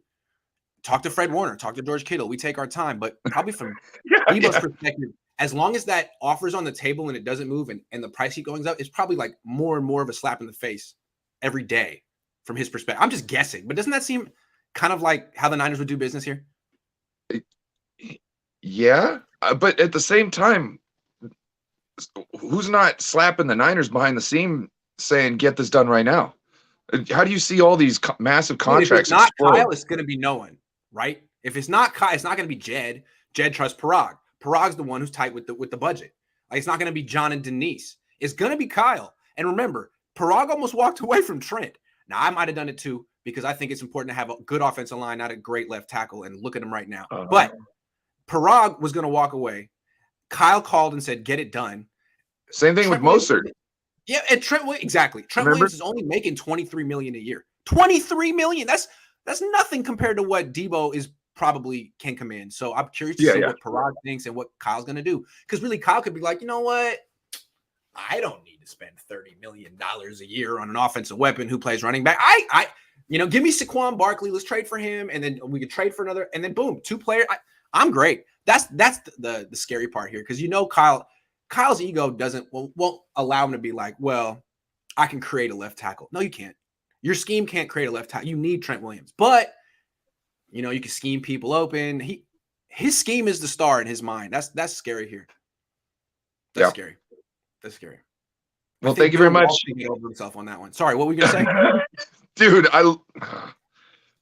talk to Fred Warner, talk to George Kittle. We take our time, but probably from Deebo's perspective, as long as that offer's on the table and it doesn't move and the price keep going up, it's probably like more and more of a slap in the face every day from his perspective. I'm just guessing, but doesn't that seem kind of like how the Niners would do business here? Yeah, but at the same time, who's not slapping the Niners behind the seam saying, get this done right now? How do you see all these massive contracts? If it's not explode? Kyle, it's going to be no one, right? If it's not Kyle, it's not going to be Jed. Jed trusts Parag. Parag's the one who's tight with the budget. Like, it's not going to be John and Denise. It's going to be Kyle. And remember, Parag almost walked away from Trent. Now, I might have done it too because I think it's important to have a good offensive line, not a great left tackle, and look at him right now. But Parag was going to walk away. Kyle called and said, get it done. Same thing Trent with Mostert. Yeah, and exactly. Trent Williams is only making $23 million a year. $23 million. That's nothing compared to what Deebo is probably can command. So I'm curious to see what Parag thinks and what Kyle's going to do. Because really, Kyle could be like, you know what? I don't need to spend $30 million a year on an offensive weapon who plays running back. Give me Saquon Barkley. Let's trade for him, and then we could trade for another, and then boom, 2 players. I'm great. That's the scary part here, because Kyle's ego won't allow him to be like, well, I can create a left tackle. No, you can't. Your scheme can't create a left tackle. You need Trent Williams, but you can scheme people open. His scheme is the star in his mind. That's scary here. That's scary. That's scary. Well, thank you very much. Get over himself on that one. Sorry, what were you gonna say, dude?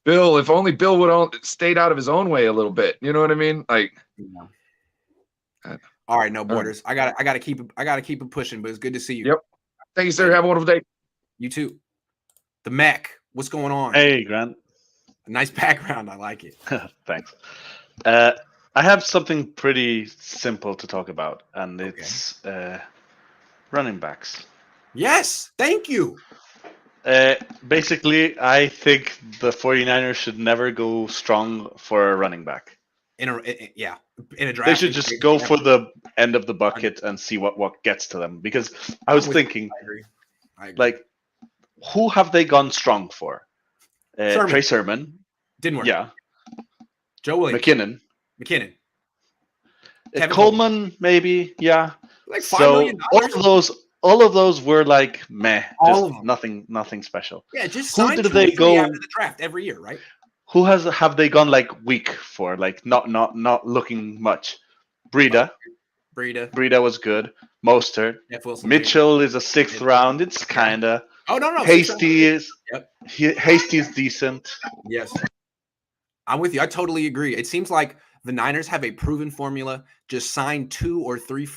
Bill, if only Bill would have stayed out of his own way a little bit. You know what I mean? Like, all right, no borders. I gotta keep it pushing, but it's good to see you. Yep. Thank you, sir. Have a wonderful day. You too. The Mech, what's going on? Hey, Grant. A nice background. I like it. Thanks. I have something pretty simple to talk about, and it's running backs. Yes, thank you. Basically, I think the 49ers should never go strong for a running back. In a draft. They should just go for the end of the bucket and see what gets to them. Because I was thinking, I agree. like, who have they gone strong for? Trey Sermon. Didn't work. Yeah. Joe Williams. McKinnon. Coleman, maybe. Yeah. Like $5 million. All of those were like meh. All just nothing special. Yeah, just who did they go after the draft every year, right? Who have they gone like weak for? Like not looking much. Breida was good. Mostert. Mitchell is a 6th round. It's kinda. Oh no. Hasty is decent. Yes. I'm with you. I totally agree. It seems like the Niners have a proven formula. Just sign 2 or 3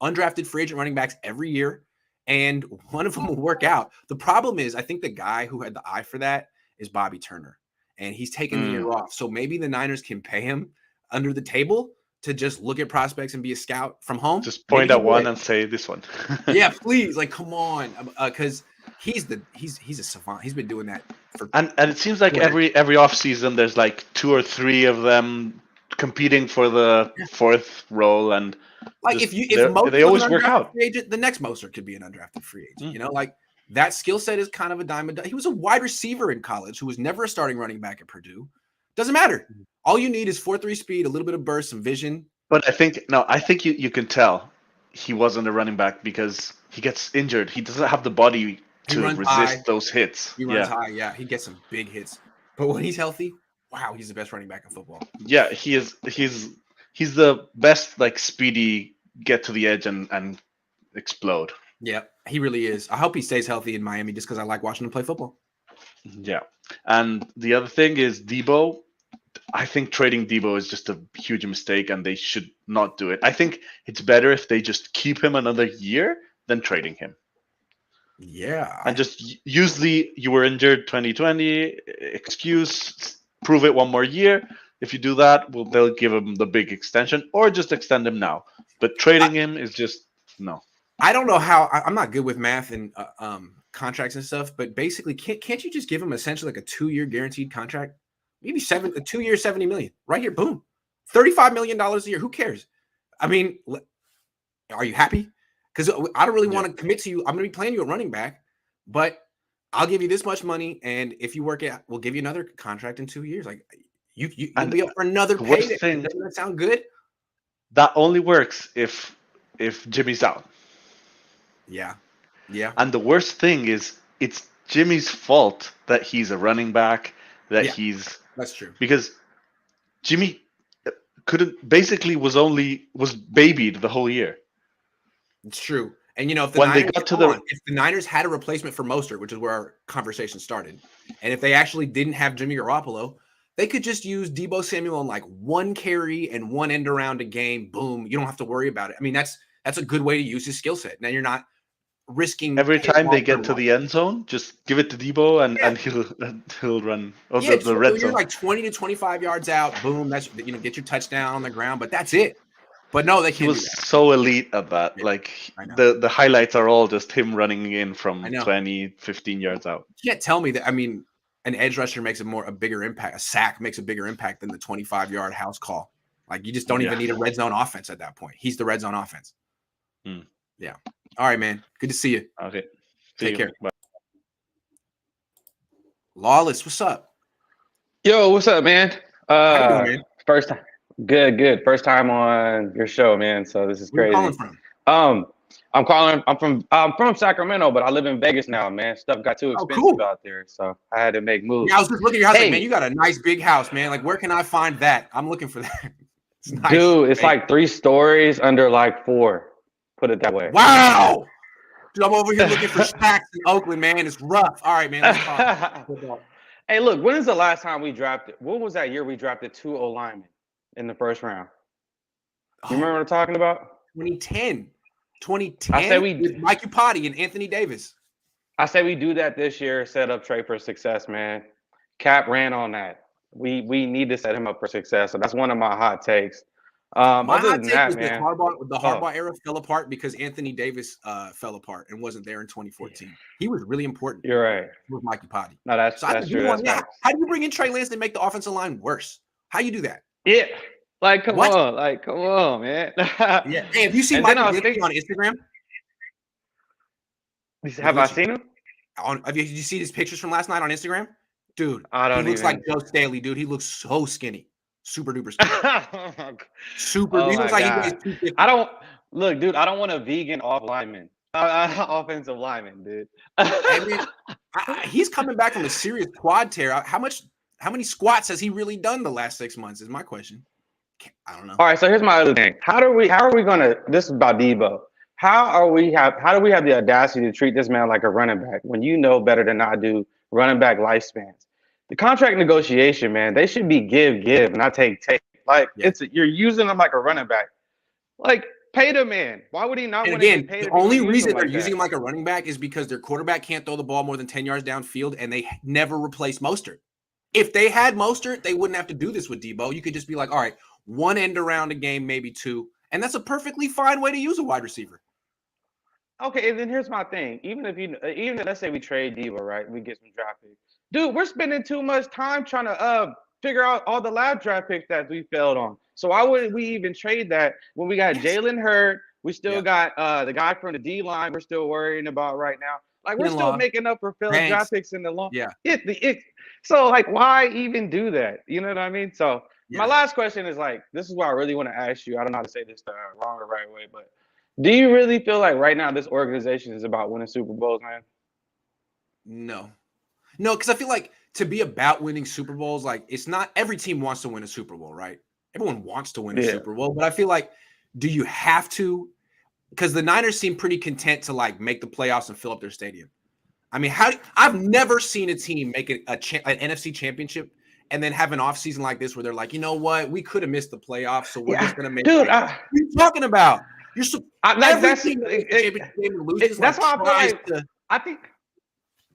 undrafted free agent running backs every year, and one of them will work out. The problem is, I think the guy who had the eye for that is Bobby Turner, and he's taking the year off. So maybe the Niners can pay him under the table to just look at prospects and be a scout from home. Just point at one and say this one. Yeah, please. Like, come on, because he's a savant. He's been doing that for. And it seems like every offseason there's like 2 or 3 of them competing for the 4th role, and like they always work out. Agent, the next Mostert could be an undrafted free agent. Like that skill set is kind of a dime a dozen. He was a wide receiver in college who was never a starting running back at Purdue. Doesn't matter. All you need is 4.3 speed, a little bit of burst, some vision. But I think you can tell he wasn't a running back because he gets injured. He doesn't have the body to resist those hits. He runs high. Yeah, he gets some big hits. But when he's healthy, wow, he's the best running back in football. Yeah, he is. He's the best, like, speedy, get to the edge and explode. Yeah, he really is. I hope he stays healthy in Miami just because I like watching him play football. Yeah. And the other thing is Deebo. I think trading Deebo is just a huge mistake, and they should not do it. I think it's better if they just keep him another year than trading him. Yeah. And just use you were injured 2020 excuse, prove it one more year, If you do that, well, they'll give him the big extension or just extend him now. But trading him is just no. I don't know how. I'm not good with math and contracts and stuff, but basically, can't you just give him essentially like a 2-year guaranteed contract? Maybe 2 years, $70 million right here. Boom, $35 million a year. Who cares? I mean, are you happy? Because I don't really want to commit to you. I'm going to be playing you a running back, but I'll give you this much money, and if you work it, we'll give you another contract in 2 years. Like you'll be up for another payday. Doesn't that sound good? That only works if Jimmy's out. Yeah. And the worst thing is it's Jimmy's fault that he's a running back, that's true. Because Jimmy was babied the whole year. It's true. And if the Niners had a replacement for Mostert, which is where our conversation started, and if they actually didn't have Jimmy Garoppolo, they could just use Deebo Samuel on like 1 carry and 1 end around a game. Boom. You don't have to worry about it. I mean, that's a good way to use his skill set. Now you're not risking every time they get to the end zone, just give it to Deebo and he'll run the red zone. You're like 20 to 25 yards out. Boom. That's get your touchdown on the ground, but that's it. But no, they can't. He was so elite at that. Yeah, like the highlights are all just him running in from 20, 15 yards out. You can't tell me that. I mean, an edge rusher makes a bigger impact. A sack makes a bigger impact than the 25-yard house call. Like you just don't even need a red zone offense at that point. He's the red zone offense. Yeah. All right, man. Good to see you. Okay. Take care. Bye. Lawless, what's up? Yo, what's up, man? How you doing, man? First time. Good. First time on your show, man. So this is crazy. Where you calling from? I'm from Sacramento, but I live in Vegas now, man. Stuff got too expensive out there, so I had to make moves. Yeah, I was just looking at your house, like, man, you got a nice big house, man. Like, where can I find that? I'm looking for that. It's nice, dude. It's like 3 stories under like 4. Put it that way. Wow. Dude, I'm over here looking for stacks in Oakland, man. It's rough. All right, man. Let's talk. Hey, look, when is the last time we drafted? What was that year we drafted 2 O-linemen in the first round? You remember what I'm talking about? 2010. I say with Mike Upati and Anthony Davis. I say we do that this year, set up Trey for success, man. Cap ran on that. We need to set him up for success. So that's one of my hot takes. My hot take was the Harbaugh era fell apart because Anthony Davis fell apart and wasn't there in 2014. Yeah. He was really important. You're right. With Mike Upati. No, that's true. How do you bring in Trey Lance and make the offensive line worse? How you do that? Yeah. Come on, man. Yeah. Hey, have you seen Mike on Instagram? Have I seen him? Did you see his pictures from last night on Instagram? Dude, he looks like Joe Staley, dude. He looks so skinny. Super duper skinny. He looks like he weighs 250. I don't want a vegan offensive lineman, dude. He's coming back from a serious quad tear. How many squats has he really done the last 6 months is my question. I don't know. All right, so here's my other thing. How are we gonna, this is about Deebo. How do we have the audacity to treat this man like a running back when you know better than I do running back lifespans? The contract negotiation, man, they should be give, not take. Like you're using him like a running back. Like, pay the man. Why would he not want to get paid? The only reason they're using him like a running back is because their quarterback can't throw the ball more than 10 yards downfield, and they never replace Mostert. If they had Mostert, they wouldn't have to do this with Deebo. You could just be like, all right, 1 end around a game, maybe 2, and that's a perfectly fine way to use a wide receiver. Okay, and then here's my thing. Even let's say we trade Deebo, right? We get some draft picks. Dude, we're spending too much time trying to figure out all the lab draft picks that we failed on. So why would we even trade that when we got Jalen Hurd? We still got the guy from the D line we're still worrying about right now. Like, we're still making up for failed draft picks in the long. Yeah. So, like, why even do that? You know what I mean? So my last question is, like, this is what I really want to ask you. I don't know how to say this the wrong or right way, but do you really feel like right now this organization is about winning Super Bowls, man? No, because I feel like to be about winning Super Bowls, like, it's not every team wants to win a Super Bowl, right? Everyone wants to win a Super Bowl, but I feel like, do you have to? Because the Niners seem pretty content to, like, make the playoffs and fill up their stadium. I mean, I've never seen a team make an NFC championship and then have an offseason like this where they're like, you know what, we could have missed the playoffs, so we're just gonna make. Dude, what are you talking about? You're so that's why I feel like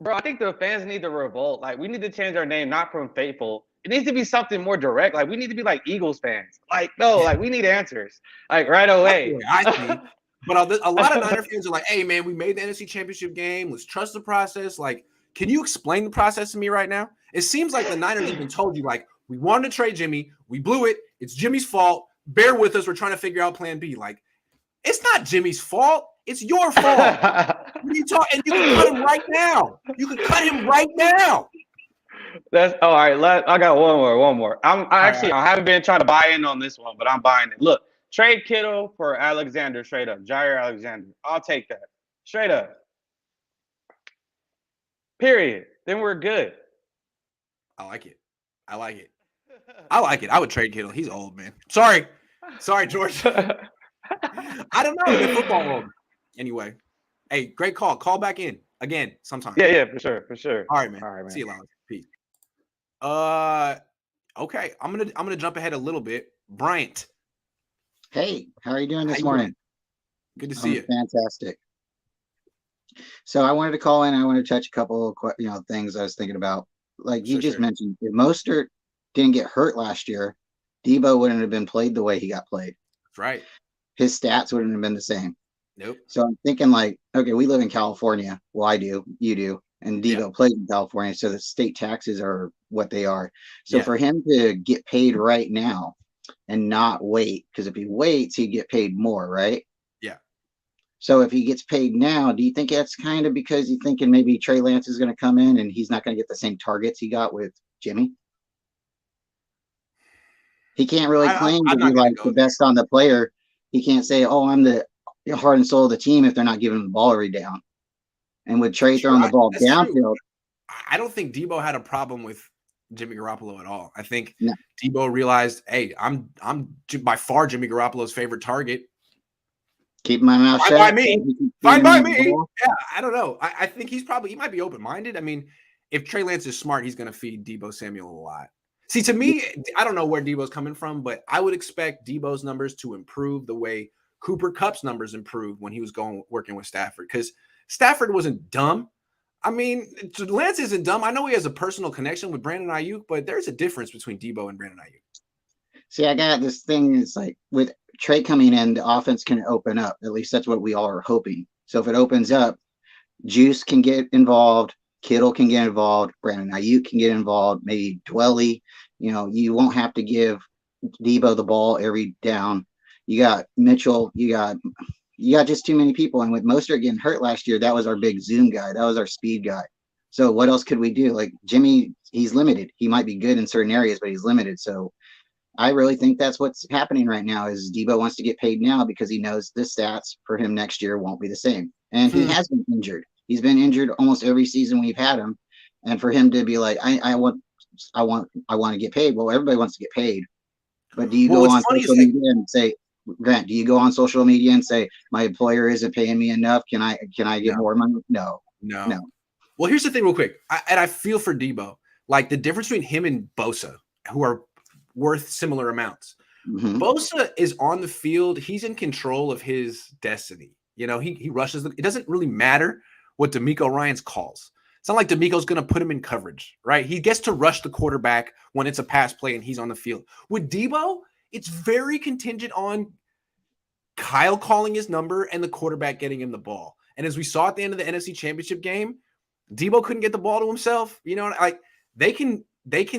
I think the fans need to revolt. Like, we need to change our name, not from Faithful It needs to be something more direct. Like we need to be like Eagles fans. Like no, like we need answers. Like right away. I see. But a lot of Niner fans are like, "Hey, man, we made the NFC Championship game. Let's trust the process." Like, can you explain the process to me right now? It seems like the Niners even told you, like, we wanted to trade Jimmy, we blew it. It's Jimmy's fault. Bear with us. We're trying to figure out Plan B. Like, it's not Jimmy's fault. It's your fault. What are you talking? And you can cut him right now. You can cut him right now. That's all right. I got one more. I haven't been trying to buy in on this one, but I'm buying it. Look, trade Kittle for Alexander straight up. Jair Alexander. I'll take that. Straight up. Period. Then we're good. I like it. I like it. I would trade Kittle. He's old, man. Sorry, George. I don't know. The football world. Anyway, hey, great call. Call back in again sometime. Yeah, for sure. All right, man. See you later. Peace. Okay. I'm gonna jump ahead a little bit. Bryant. Hey, how are you doing this morning? Good to see you. Fantastic. So I wanted to call in. I want to touch a couple of things I was thinking about. Like you just mentioned, if Mostert didn't get hurt last year, Deebo wouldn't have been played the way he got played. That's right. His stats wouldn't have been the same. Nope. So I'm thinking like, okay, we live in California. Well, I do. You do. And Deebo plays in California. So the state taxes are what they are. So for him to get paid right now and not wait, because if he waits, he'd get paid more, right? Yeah. So if he gets paid now, do you think that's kind of because you're thinking maybe Trey Lance is going to come in and he's not going to get the same targets he got with Jimmy? He can't really claim to be like the best on the player. He can't say, "Oh, I'm the heart and soul of the team," if they're not giving him the ball every down. And with Trey throwing the ball downfield, I don't think Deebo had a problem with Jimmy Garoppolo at all. I think Deebo realized, hey, I'm by far Jimmy Garoppolo's favorite target. Keep my mouth shut. Fine by me. Yeah, I don't know. I think he might be open-minded. I mean, if Trey Lance is smart, he's going to feed Deebo Samuel a lot. See, to me, I don't know where Deebo's coming from, but I would expect Deebo's numbers to improve the way Cooper Kupp's numbers improved when he was working with Stafford, because Stafford wasn't dumb. I mean, Lance isn't dumb. I know he has a personal connection with Brandon Ayuk, but there's a difference between Deebo and Brandon Ayuk. See, I got this thing. It's like with Trey coming in, the offense can open up. At least that's what we all are hoping. So if it opens up, Juice can get involved. Kittle can get involved. Brandon Ayuk can get involved. Maybe Dwelly. You won't have to give Deebo the ball every down. You got Mitchell. You got just too many people. And with Mostert getting hurt last year, that was our big zoom guy. That was our speed guy. So what else could we do? Like Jimmy, he's limited. He might be good in certain areas, but he's limited. So I really think that's what's happening right now is Deebo wants to get paid now because he knows the stats for him next year won't be the same. And he has been injured. He's been injured almost every season we've had him. And for him to be like, I want to get paid. Well, everybody wants to get paid. But do you go on social media and say, Grant, do you go on social media and say, my employer isn't paying me enough? Can I get more money? No. Well, here's the thing real quick. I feel for Deebo, like the difference between him and Bosa, who are worth similar amounts. Mm-hmm. Bosa is on the field. He's in control of his destiny. He rushes. It doesn't really matter what DeMeco Ryans calls. It's not like DeMeco's going to put him in coverage, right? He gets to rush the quarterback when it's a pass play and he's on the field. With Deebo, it's very contingent on Kyle calling his number and the quarterback getting him the ball. And as we saw at the end of the NFC Championship game, Deebo couldn't get the ball to himself. They can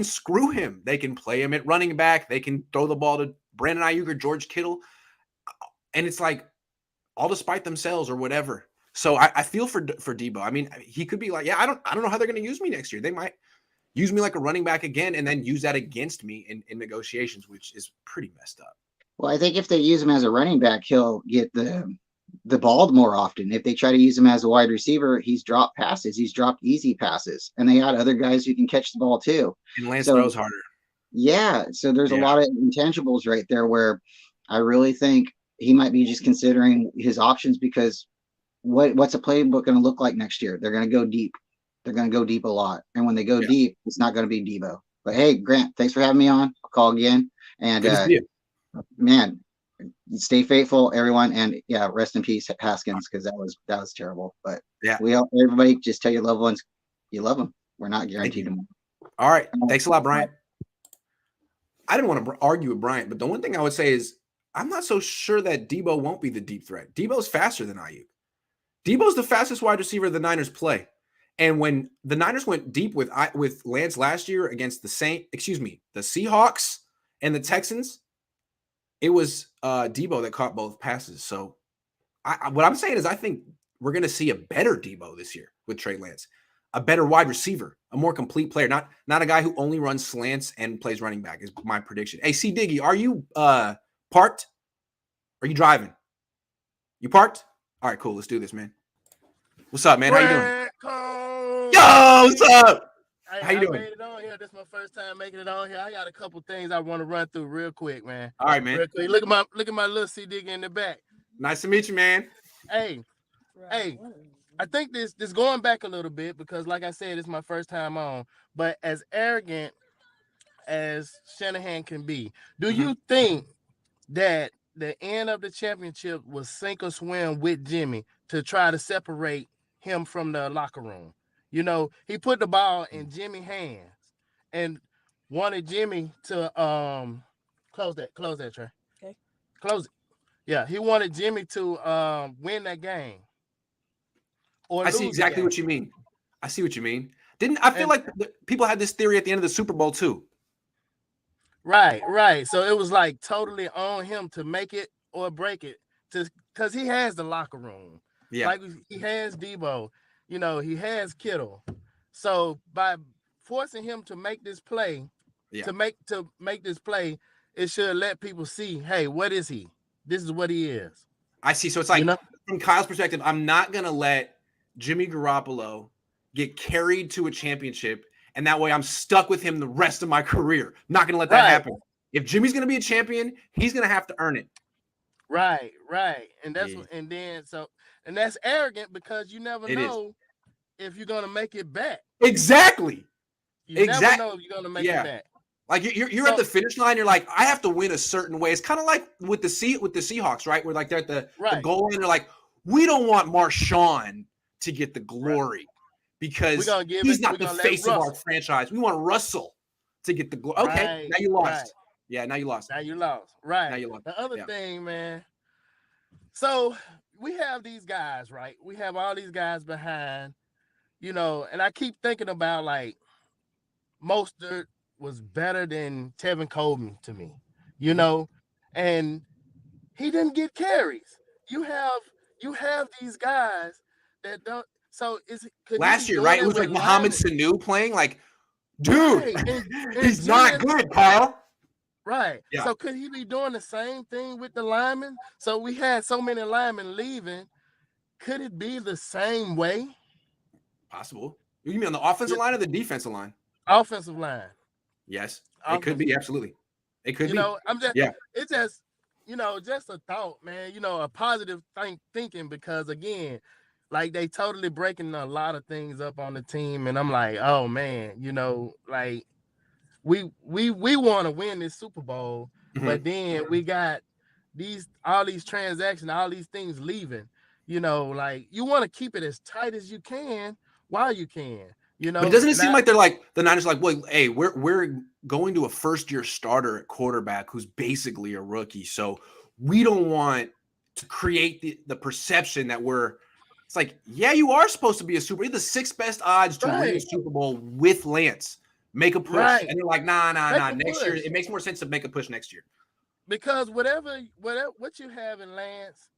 screw him. They can play him at running back. They can throw the ball to Brandon Ayuk or George Kittle. And it's like all to spite themselves or whatever. So I feel for Deebo. I mean, he could be like, I don't know how they're going to use me next year. They might use me like a running back again and then use that against me in negotiations, which is pretty messed up. Well, I think if they use him as a running back, he'll get the ball more often. If they try to use him as a wide receiver, he's dropped passes. He's dropped easy passes. And they got other guys who can catch the ball too. And Lance throws harder. Yeah. So there's a lot of intangibles right there where I really think he might be just considering his options because what's a playbook going to look like next year? They're going to go deep. They're going to go deep a lot. And when they go deep, it's not going to be Deebo. But hey, Grant, thanks for having me on. I'll call again. And man, stay faithful, everyone. And rest in peace, Haskins, because that was terrible. But everybody just tell your loved ones you love them. We're not guaranteed tomorrow. All right. Thanks a lot, Brian. I didn't want to argue with Bryant, but the one thing I would say is I'm not so sure that Deebo won't be the deep threat. Deebo's faster than Ayuk. Deebo's the fastest wide receiver the Niners play. And when the Niners went deep with Lance last year against the Seahawks and the Texans, it was Deebo that caught both passes. So what I'm saying is I think we're going to see a better Deebo this year with Trey Lance, a better wide receiver, a more complete player, not a guy who only runs slants and plays running back is my prediction. Hey, C. Diggy, are you parked? Are you driving? You parked? All right, cool. Let's do this, man. What's up, man? How you doing? Cohn. Yo, what's up? Hey, How you doing? I made it on here. This is my first time making it on here. I got a couple things I want to run through real quick, man. All right, man. Real quick. Look at my little C Diggy in the back. Nice to meet you, man. Hey, I think this going back a little bit because, like I said, it's my first time on. But as arrogant as Shanahan can be, do you think that the end of the championship was sink or swim with Jimmy to try to separate him from the locker room? You know, he put the ball in Jimmy's hands and wanted Jimmy to close that, Trey. Okay. Close it. Yeah, he wanted Jimmy to win that game. I see exactly what you mean. I see what you mean. I feel like people had this theory at the end of the Super Bowl too. Right. So it was like totally on him to make it or break it, because he has the locker room. Yeah. Like he has Deebo, you know, he has Kittle. So by forcing him to make this play, to make this play, it should let people see, hey, what is he? This is what he is. I see. So it's like, from Kyle's perspective, I'm not gonna let Jimmy Garoppolo get carried to a championship, and that way I'm stuck with him the rest of my career. Not gonna let that happen. If Jimmy's gonna be a champion, he's gonna have to earn it. Right. And that's and that's arrogant because you never know if you're gonna make it back. Exactly. You never know if you're gonna make it back. Like you're at the finish line, you're like, I have to win a certain way. It's kind of like with the Seahawks, right? Where like they're at the goal line, they're like, we don't want Marshawn to get the glory because he's not the face of our franchise. We want Russell to get the glory. Okay, now you lost. Right. Yeah, now you lost. Right. Now you lost. The other thing, man. So we have these guys, right? We have all these guys behind, you know, and I keep thinking about like Mostert was better than Tevin Coleman to me, you know, and he didn't get carries. You have these guys that don't. So last year, right? It was like Mohamed Sanu playing. Like, dude, he's not good, Kyle. Right. Yeah. So could he be doing the same thing with the linemen? So we had so many linemen leaving. Could it be the same way? Possible. You mean on the offensive line or the defensive line? Offensive line. Yes, it could be. Absolutely, it could be. You know, it's just, you know, just a thought, man. You know, a positive thinking because again, like they totally breaking a lot of things up on the team, and I'm like, oh man, you know, like we want to win this Super Bowl, but then we got all these transactions, all these things leaving. You know, like you want to keep it as tight as you can while you can. You know, but doesn't it seem like they're like the Niners are like, well, hey, we're going to a first-year starter at quarterback who's basically a rookie, so we don't want to create the perception that it's like, yeah, you are supposed to be a Super Bowl. You're the sixth best odds to win a Super Bowl with Lance. Make a push, and they're like, nah. Next year, it makes more sense to make a push next year because what you have in Lance,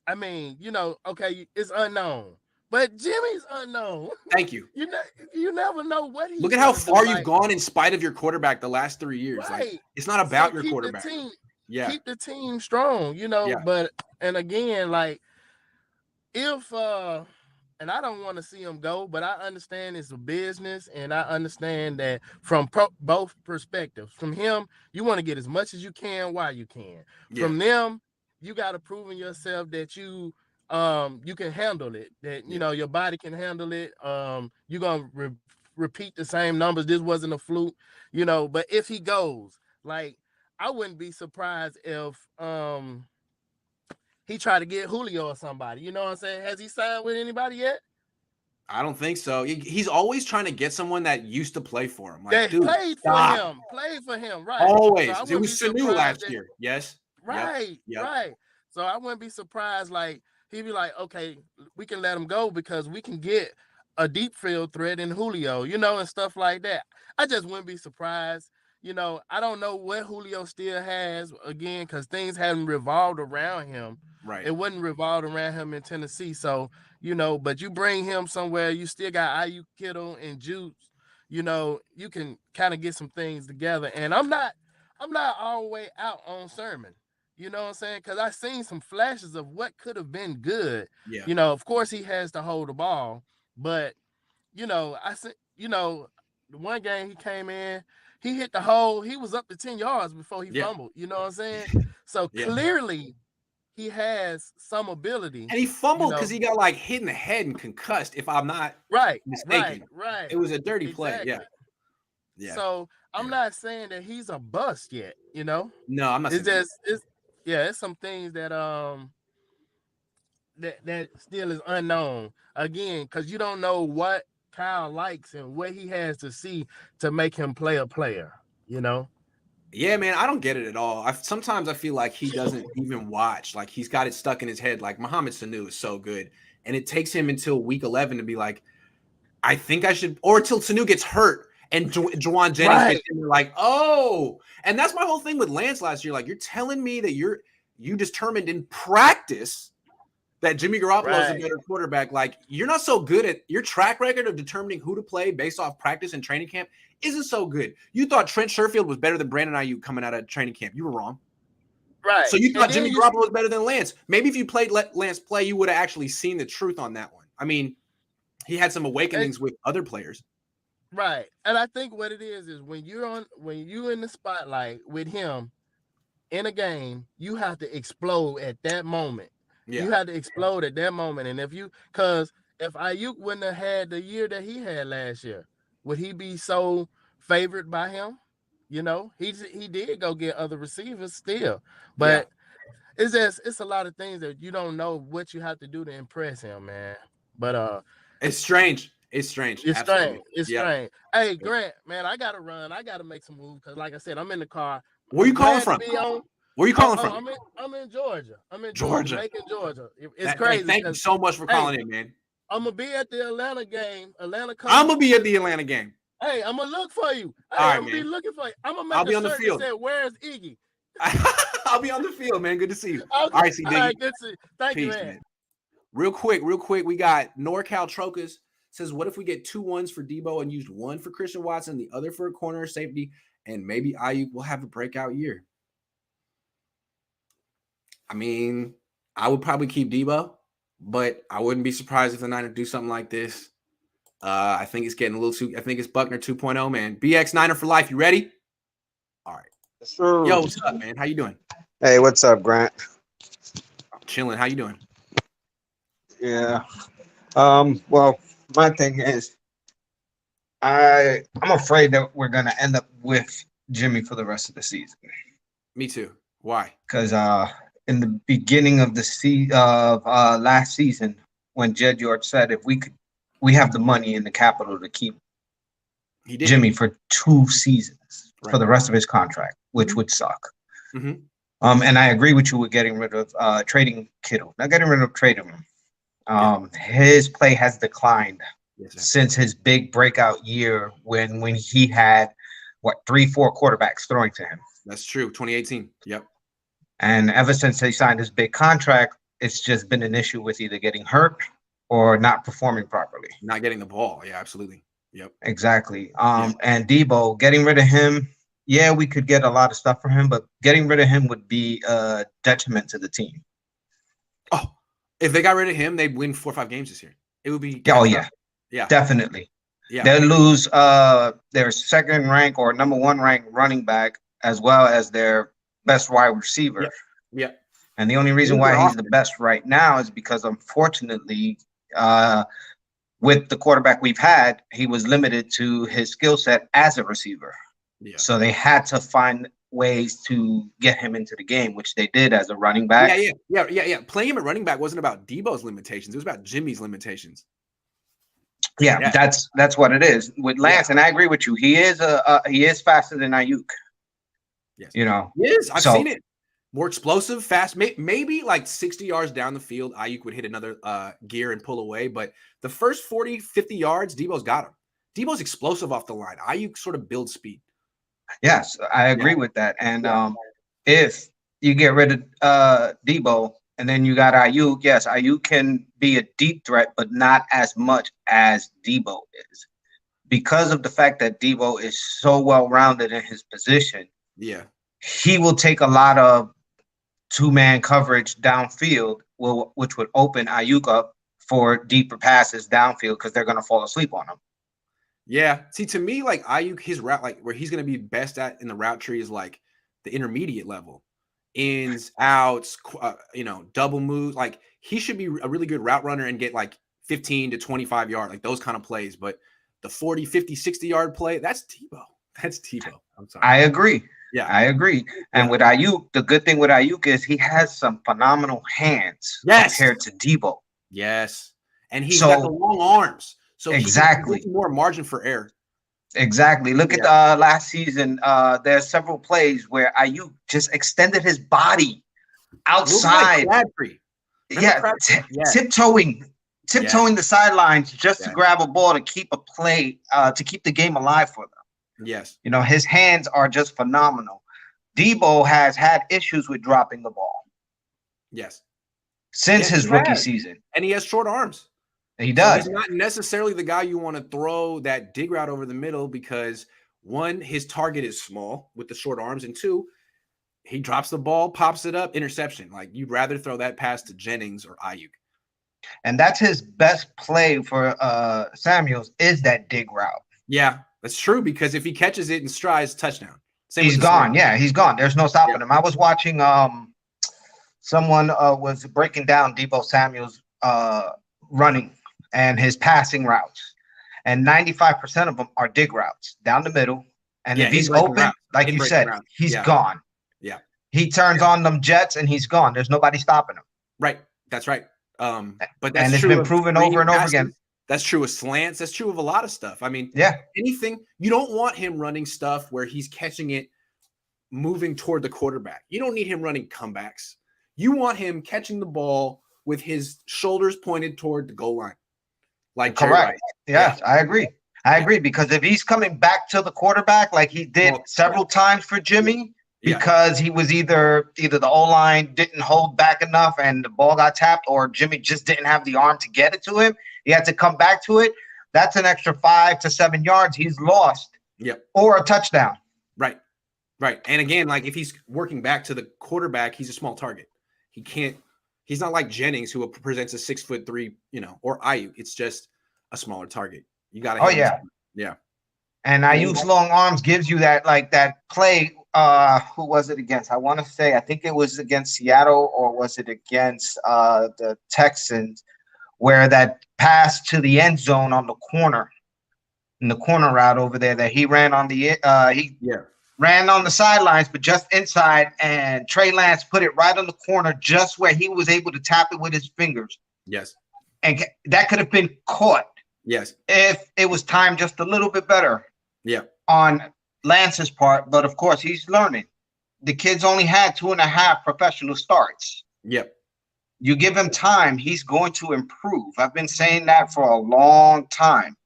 I mean, you know, okay, it's unknown. But Jimmy's unknown. Thank you. You never know what he's. Look at how far you've gone in spite of your quarterback the last 3 years. Right. Like it's not about your quarterback. Keep the team strong, you know. Yeah. And again, like if and I don't want to see him go, but I understand it's a business, and I understand that from both perspectives. From him, you want to get as much as you can while you can. Yeah. From them, you got to prove in yourself that you can handle it, that you know your body can handle it. You're gonna repeat the same numbers. This wasn't a fluke, you know. But if he goes, like, I wouldn't be surprised if he tried to get Julio or somebody. You know what I'm saying? Has he signed with anybody yet? I don't think so. He's always trying to get someone that used to play for him. Like, That dude, played stop. for him, right? Always. So I It wouldn't be was Sanu surprised last year. Yes. Right, Yep. right. So I wouldn't be surprised. Like he'd be like, okay, we can let him go because we can get a deep field threat in Julio, and stuff like that. I just wouldn't be surprised. I don't know what Julio still has again because things haven't revolved around him. Right. It wasn't revolved around him in Tennessee. So, but you bring him somewhere, you still got IU, Kittle, and Juice. You can kind of get some things together. And I'm not all the way out on Sermon. You know what I'm saying? Because I've seen some flashes of what could have been good. Yeah. Of course he has to hold the ball, but I said, the one game he came in, he hit the hole. He was up to 10 yards before he fumbled. You know what I'm saying? So clearly he has some ability. And he fumbled because he got like hit in the head and concussed, if I'm not mistaken. Right. It was a dirty play. Yeah. So I'm not saying that he's a bust yet, No, I'm not saying it's some things that that still is unknown. Again, because you don't know what Kyle likes and what he has to see to make him play a player, Yeah, man, I don't get it at all. Sometimes I feel like he doesn't even watch. Like he's got it stuck in his head. Like Mohamed Sanu is so good. And it takes him until week 11 to be like, I think I should, or until Sanu gets hurt and Juwan Jennings gets in, like, oh. And that's my whole thing with Lance last year. Like, you're telling me that you determined in practice that Jimmy Garoppolo is a better quarterback. Like, you're not so good at your track record of determining who to play based off practice and training camp isn't so good. You thought Trent Sherfield was better than Brandon Ayuk coming out of training camp. You were wrong. Right. So you thought Jimmy Garoppolo was better than Lance. Maybe if you let Lance play, you would have actually seen the truth on that one. I mean, he had some awakenings with other players. Right. And I think what it is when you're in the spotlight with him in a game, you have to explode at that moment. Yeah. You have to explode at that moment. And because if Ayuk wouldn't have had the year that he had last year, would he be so favored by him? He did go get other receivers still, but it's a lot of things that you don't know what you have to do to impress him, man. But it's strange. It's strange. It's strange. It's strange. Hey, Grant, man, I gotta run. I gotta make some moves because, like I said, I'm in the car. Where you calling from? Where you calling from? I'm in Georgia. I'm in Georgia. Macon, Georgia. It's crazy. Thank you so much for calling in, man. I'm gonna be at the Atlanta game. I'm gonna be at the Atlanta game. Hey, I'm gonna look for you. Hey, all right, I'm gonna be looking for you. I'm gonna I'll make be on the field. That said, "Where's Iggy?" I'll be on the field, man. Good to see you. Okay. All right, see, all right, good to see you. Thank you, man. Real quick, we got NorCal Trocas says, what if we get 2 1s for Deebo and used one for Christian Watson, the other for a corner safety, and maybe Ayuk will have a breakout year? I mean, I would probably keep Deebo, but I wouldn't be surprised if the Niners do something like this. I think it's getting a little too. I think it's Buckner 2.0, man. BX Niner for life. You ready? All right. Sure. Yo, what's up, man? How you doing? Hey, what's up, Grant? I'm chilling. How you doing? Yeah. Well, my thing is, I'm afraid that we're gonna end up with Jimmy for the rest of the season. Me too. Why? Because in the beginning of the last season, when Jed George said if we have the money and the capital to keep Jimmy for 2 seasons for the rest of his contract, which would suck. Mm-hmm. And I agree with you with getting rid of trading Kittle, not getting rid of trading him. His play has declined since his big breakout year when he had 3-4 quarterbacks throwing to him. That's true. 2018. Yep. And ever since he signed his big contract, it's just been an issue with either getting hurt or not performing properly. Not getting the ball. Yeah, absolutely. Yep. Exactly. And Deebo, getting rid of him, we could get a lot of stuff for him, but getting rid of him would be a detriment to the team. Oh, if they got rid of him, they'd win 4 or 5 games this year. It would be. Oh, yeah. Yeah. Definitely. Yeah. They'll lose their second rank or number 1 ranked running back as well as their best wide receiver. Yeah. And the only reason why he's the best right now is because, unfortunately, with the quarterback we've had, he was limited to his skill set as a receiver. Yeah. So they had to find ways to get him into the game, which they did as a running back. Yeah. Playing him at running back wasn't about Deebo's limitations. It was about Jimmy's limitations. Yeah, that's what it is with Lance, and I agree with you. He is faster than Ayuk. Yes, you know, he is. I've seen it. More explosive, fast. Maybe like 60 yards down the field, Ayuk would hit another gear and pull away. But the first 40, 50 yards, Deebo's got him. Deebo's explosive off the line. Ayuk sort of builds speed. Yes, I agree with that. And if you get rid of Deebo and then you got Ayuk, yes, Ayuk can be a deep threat, but not as much as Deebo is. Because of the fact that Deebo is so well-rounded in his position, he will take a lot of two-man coverage downfield, which would open Ayuk up for deeper passes downfield because they're going to fall asleep on him. Yeah. See, to me, like Ayuk, his route, like where he's going to be best at in the route tree is like the intermediate level, ins, outs, double moves. Like he should be a really good route runner and get like 15 to 25 yard, like those kind of plays. But the 40, 50, 60 yard play, that's Deebo. That's Deebo. I'm sorry. I agree. Yeah, I agree. And with Ayuk, the good thing with Ayuk is he has some phenomenal hands compared to Deebo. Yes. And he's got the long arms. So exactly. He more margin for error. Exactly. Look at last season. There's several plays where Ayuk just extended his body outside. Tiptoeing the sidelines just to grab a ball to keep a play, to keep the game alive for them. Yes. You know, his hands are just phenomenal. Deebo has had issues with dropping the ball. Yes. Since his rookie season. And he has short arms. He does. So he's not necessarily the guy you want to throw that dig route over the middle because, one, his target is small with the short arms, and two, he drops the ball, pops it up, interception. Like, you'd rather throw that pass to Jennings or Ayuk. And that's his best play for Samuels is that dig route. Yeah, that's true because if he catches it in strides, touchdown. He's gone. Yeah, he's gone. There's no stopping him. I was watching someone was breaking down Deebo Samuel's running and his passing routes. And 95% of them are dig routes down the middle. And if he's open, like you said, he's gone. Yeah. He turns on them jets and he's gone. There's nobody stopping him. Right. That's right. But that's and it's been proven over and over again. That's true of slants. That's true of a lot of stuff. I mean, anything, you don't want him running stuff where he's catching it moving toward the quarterback. You don't need him running comebacks. You want him catching the ball with his shoulders pointed toward the goal line. Like correct. Yes, I agree. I agree because if he's coming back to the quarterback like he did several times for Jimmy, because he was either the O-line didn't hold back enough and the ball got tapped, or Jimmy just didn't have the arm to get it to him. He had to come back to it. That's an extra 5 to 7 yards he's lost. Yep. Or a touchdown. Right. Right. And again, like if he's working back to the quarterback, he's a small target. He's not like Jennings who presents a 6'3", or Ayuk. It's just a smaller target. You got to. Yeah. And Ayuk's long arms gives you that play. Who was it against? I want to say, I think it was against Seattle, or was it against the Texans, where that pass to the end zone on the corner, in the corner route over there that he ran on the ran on the sidelines, but just inside, and Trey Lance put it right on the corner, just where he was able to tap it with his fingers. Yes. And that could have been caught. Yes. If it was timed just a little bit better. Yeah. On Lance's part, but of course he's learning. The kid's only had 2.5 professional starts. Yep. You give him time, he's going to improve. I've been saying that for a long time.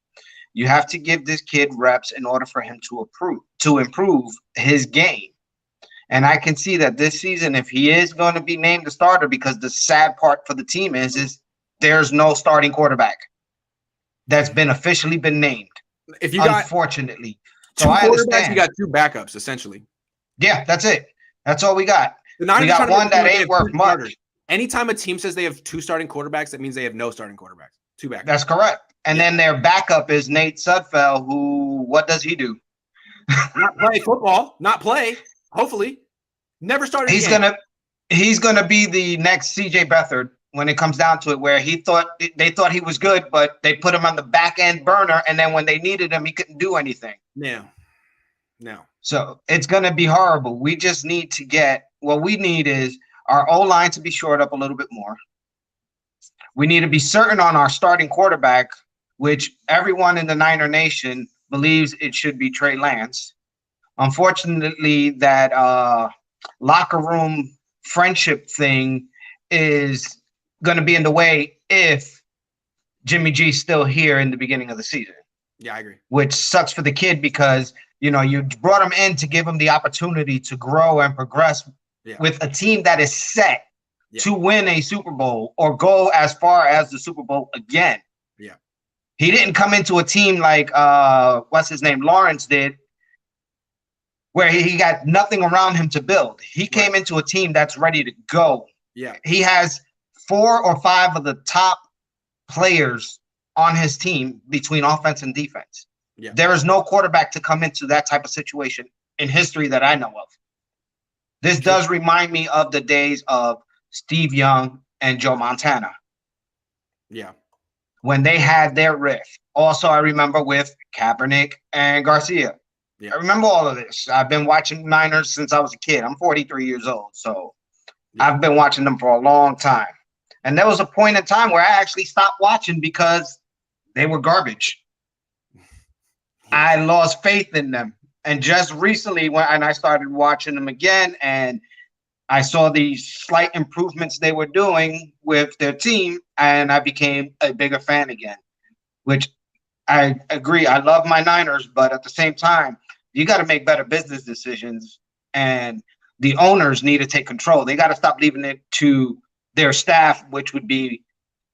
You have to give this kid reps in order for him to improve his game. And I can see that this season, if he is going to be named the starter, because the sad part for the team is there's no starting quarterback that's been officially been named. If you got, unfortunately. So I understand. You got 2 backups essentially. Yeah, that's it. That's all we got. We got one that ain't worth much. Anytime a team says they have 2 starting quarterbacks, that means they have no starting quarterbacks. 2 backups. That's correct. And then their backup is Nate Sudfeld, who, what does he do? Not play football. Not play. Hopefully, never started. He's gonna be the next CJ Beathard when it comes down to it, where they thought he was good, but they put him on the back end burner, and then when they needed him, he couldn't do anything. No. So it's gonna be horrible. We just need to what we need is our O-line to be shored up a little bit more. We need to be certain on our starting quarterback which everyone in the Niner Nation believes it should be Trey Lance. Unfortunately, that locker room friendship thing is going to be in the way if Jimmy G's still here in the beginning of the season. Yeah, I agree. Which sucks for the kid because, you brought him in to give him the opportunity to grow and progress with a team that is set to win a Super Bowl or go as far as the Super Bowl again. Yeah. He didn't come into a team like what's his name, Lawrence did, where he got nothing around him to build. He came into a team that's ready to go. Yeah. He has 4 or 5 of the top players on his team between offense and defense. Yeah. There is no quarterback to come into that type of situation in history that I know of. This does remind me of the days of Steve Young and Joe Montana. Yeah. When they had their riff. Also, I remember with Kaepernick and Garcia. Yeah. I remember all of this. I've been watching Niners since I was a kid. I'm 43 years old, so I've been watching them for a long time. And there was a point in time where I actually stopped watching because they were garbage. I lost faith in them. And just recently, when I started watching them again, and I saw the slight improvements they were doing with their team, and I became a bigger fan again, which I agree. I love my Niners, but at the same time, you got to make better business decisions, and the owners need to take control. They got to stop leaving it to their staff, which would be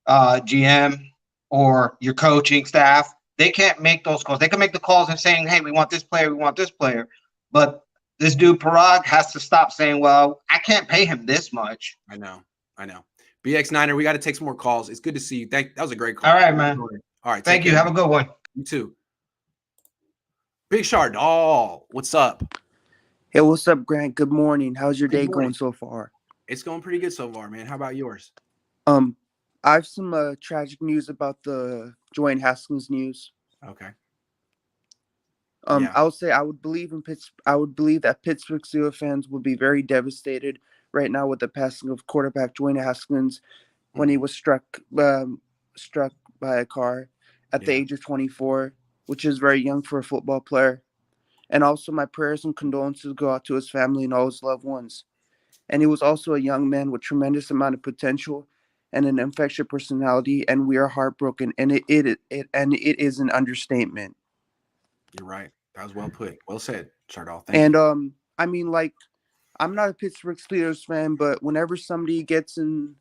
GM or your coaching staff. They can't make those calls. They can make the calls and saying, hey, we want this player, we want this player. But this dude Parag has to stop saying, well, I can't pay him this much. I know. BX Niner, we got to take some more calls. It's good to see you. That was a great call. All right, man. All right. Thank you. Have a good one. You too. Big Shard. Oh, what's up? Hey, what's up, Grant? Good morning. How's your day going so far? It's going pretty good so far, man. How about yours? I have some tragic news about the Dwayne Haskins news. Okay. I would say I would believe that Pittsburgh Steelers fans would be very devastated right now with the passing of quarterback Dwayne Haskins when he was struck by a car at the age of 24, which is very young for a football player. And also my prayers and condolences go out to his family and all his loved ones. And he was also a young man with tremendous amount of potential and an infectious personality, and we are heartbroken, and it is an understatement. You're right. That was well put. Well said, Chardal. Thank you. I mean, like, I'm not a Pittsburgh Steelers fan, but whenever somebody gets in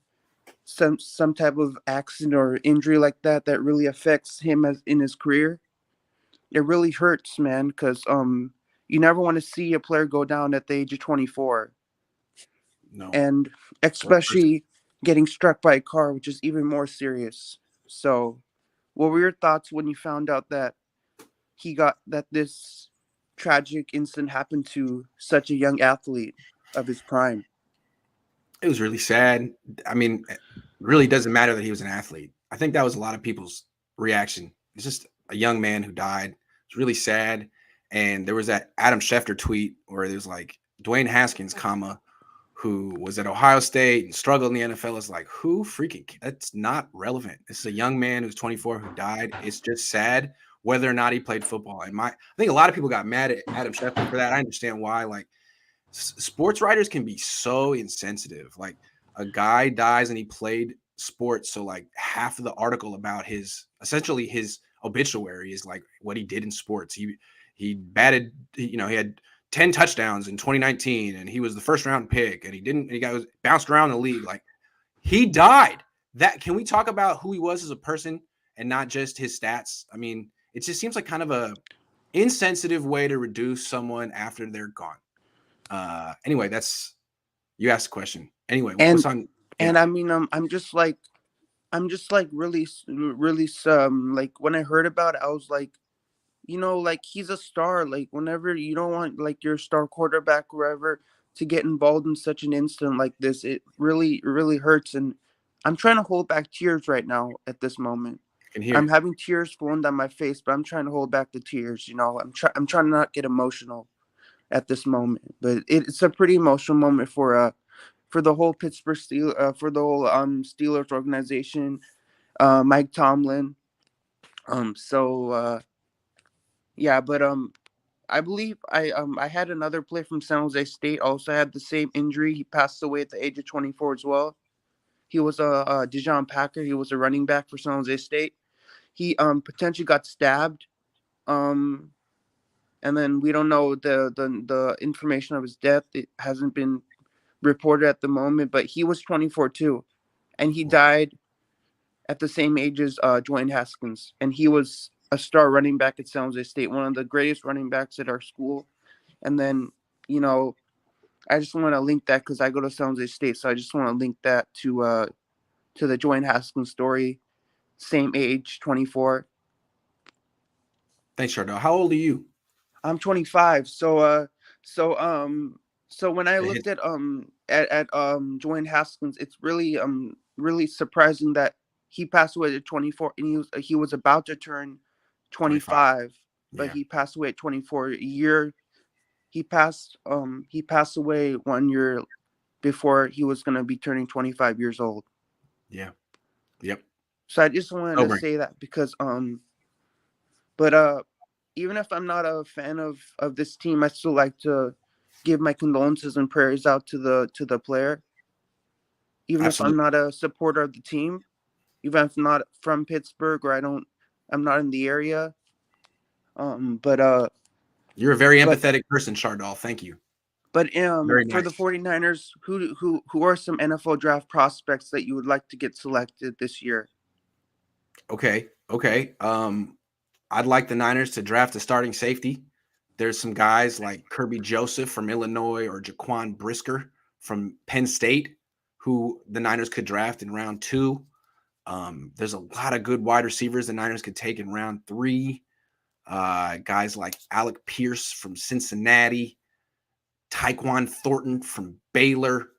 some type of accident or injury like that really affects him in his career, it really hurts, man, because you never want to see a player go down at the age of 24. No. And especially getting struck by a car, which is even more serious. So, what were your thoughts when you found out that this tragic incident happened to such a young athlete of his prime? It was really sad. I mean, it really doesn't matter that he was an athlete. I think that was a lot of people's reaction. It's just a young man who died. It's really sad. And there was that Adam Schefter tweet where there's like Dwayne Haskins, who was at Ohio State and struggled in the NFL. Is like, who freaking, that's not relevant. This is a young man who's 24 who died. It's just sad whether or not he played football. And I think a lot of people got mad at Adam Schefter for that. I understand why. Like, sports writers can be so insensitive. Like, a guy dies and he played sports, so like half of the article about his obituary is like what he did in sports. He batted, he had 10 touchdowns in 2019, and he was the first round pick, and he got bounced around the league. Like, he died. That, can we talk about who he was as a person and not just his stats? I mean, it just seems like kind of a insensitive way to reduce someone after they're gone. Anyway, you asked the question. Anyway, what's on? Yeah. And I mean, I'm just like really, really, like, when I heard about it, I was like, like, he's a star. Like, whenever you don't want like your star quarterback, whoever, to get involved in such an incident like this, it really, really hurts. And I'm trying to hold back tears right now at this moment. I'm having tears flowing down my face, but I'm trying to hold back the tears. I'm trying to not get emotional at this moment. But it's a pretty emotional moment for the whole Pittsburgh Steelers, for the whole Steelers organization, Mike Tomlin, Yeah, but I believe I had another player from San Jose State also had the same injury. He passed away at the age of 24 as well. He was a Dijon Packer. He was a running back for San Jose State. He potentially got stabbed. Um, and then we don't know the information of his death. It hasn't been reported at the moment, but he was 24 too, and he died at the same age as Dwayne Haskins, and he was a star running back at San Jose State, one of the greatest running backs at our school. And then, you know, I just want to link that because I go to San Jose State, so I just want to link that to the Dwayne Haskins story. Same age, 24. Thanks, Chardell. How old are you? I'm 25. So when I looked at Dwayne Haskins, it's really surprising that he passed away at 24, and he was about to turn 25, but he passed away at 24. He passed away 1 year before he was gonna be turning 25 years old. Yeah. Yep. So I just wanted to say that because but even if I'm not a fan of this team, I still like to give my condolences and prayers out to the player. Even if I'm not a supporter of the team, even if I'm not from Pittsburgh or I'm not in the area. But you're a very empathetic person, Chardell. Thank you. But for the 49ers, who are some NFL draft prospects that you would like to get selected this year? Okay. I'd like the Niners to draft a starting safety. There's some guys like Kirby Joseph from Illinois or Jaquan Brisker from Penn State who the Niners could draft in round 2. There's a lot of good wide receivers the Niners could take in round 3. Guys like Alec Pierce from Cincinnati, Tyquan Thornton from Baylor,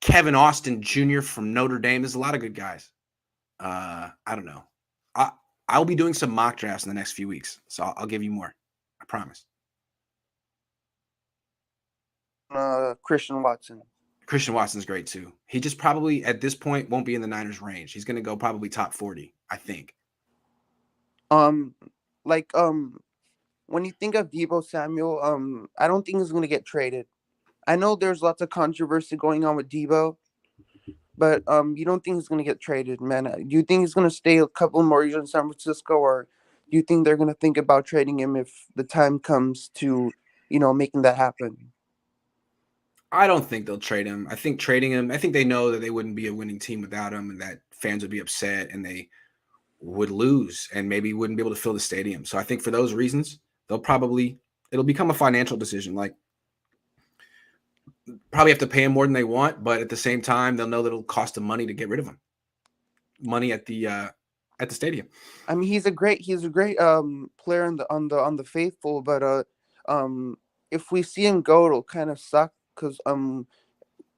Kevin Austin Jr. from Notre Dame. There's a lot of good guys. I don't know. I'll be doing some mock drafts in the next few weeks, so I'll give you more. I promise. Christian Watson. Christian Watson's great too. He just probably at this point won't be in the Niners range. He's going to go probably top 40, I think. When you think of Deebo Samuel, I don't think he's going to get traded. I know there's lots of controversy going on with Deebo, but you don't think he's going to get traded, man? Do you think he's going to stay a couple more years in San Francisco, or do you think they're going to think about trading him if the time comes to, making that happen? I don't think they'll trade him. I think trading him, I think they know that they wouldn't be a winning team without him and that fans would be upset and they would lose and maybe wouldn't be able to fill the stadium. So I think for those reasons, it'll become a financial decision. Like, probably have to pay him more than they want, but at the same time, they'll know that it'll cost them money to get rid of him. Money at the stadium. I mean, he's a great player on the faithful, but if we see him go, it'll kind of suck because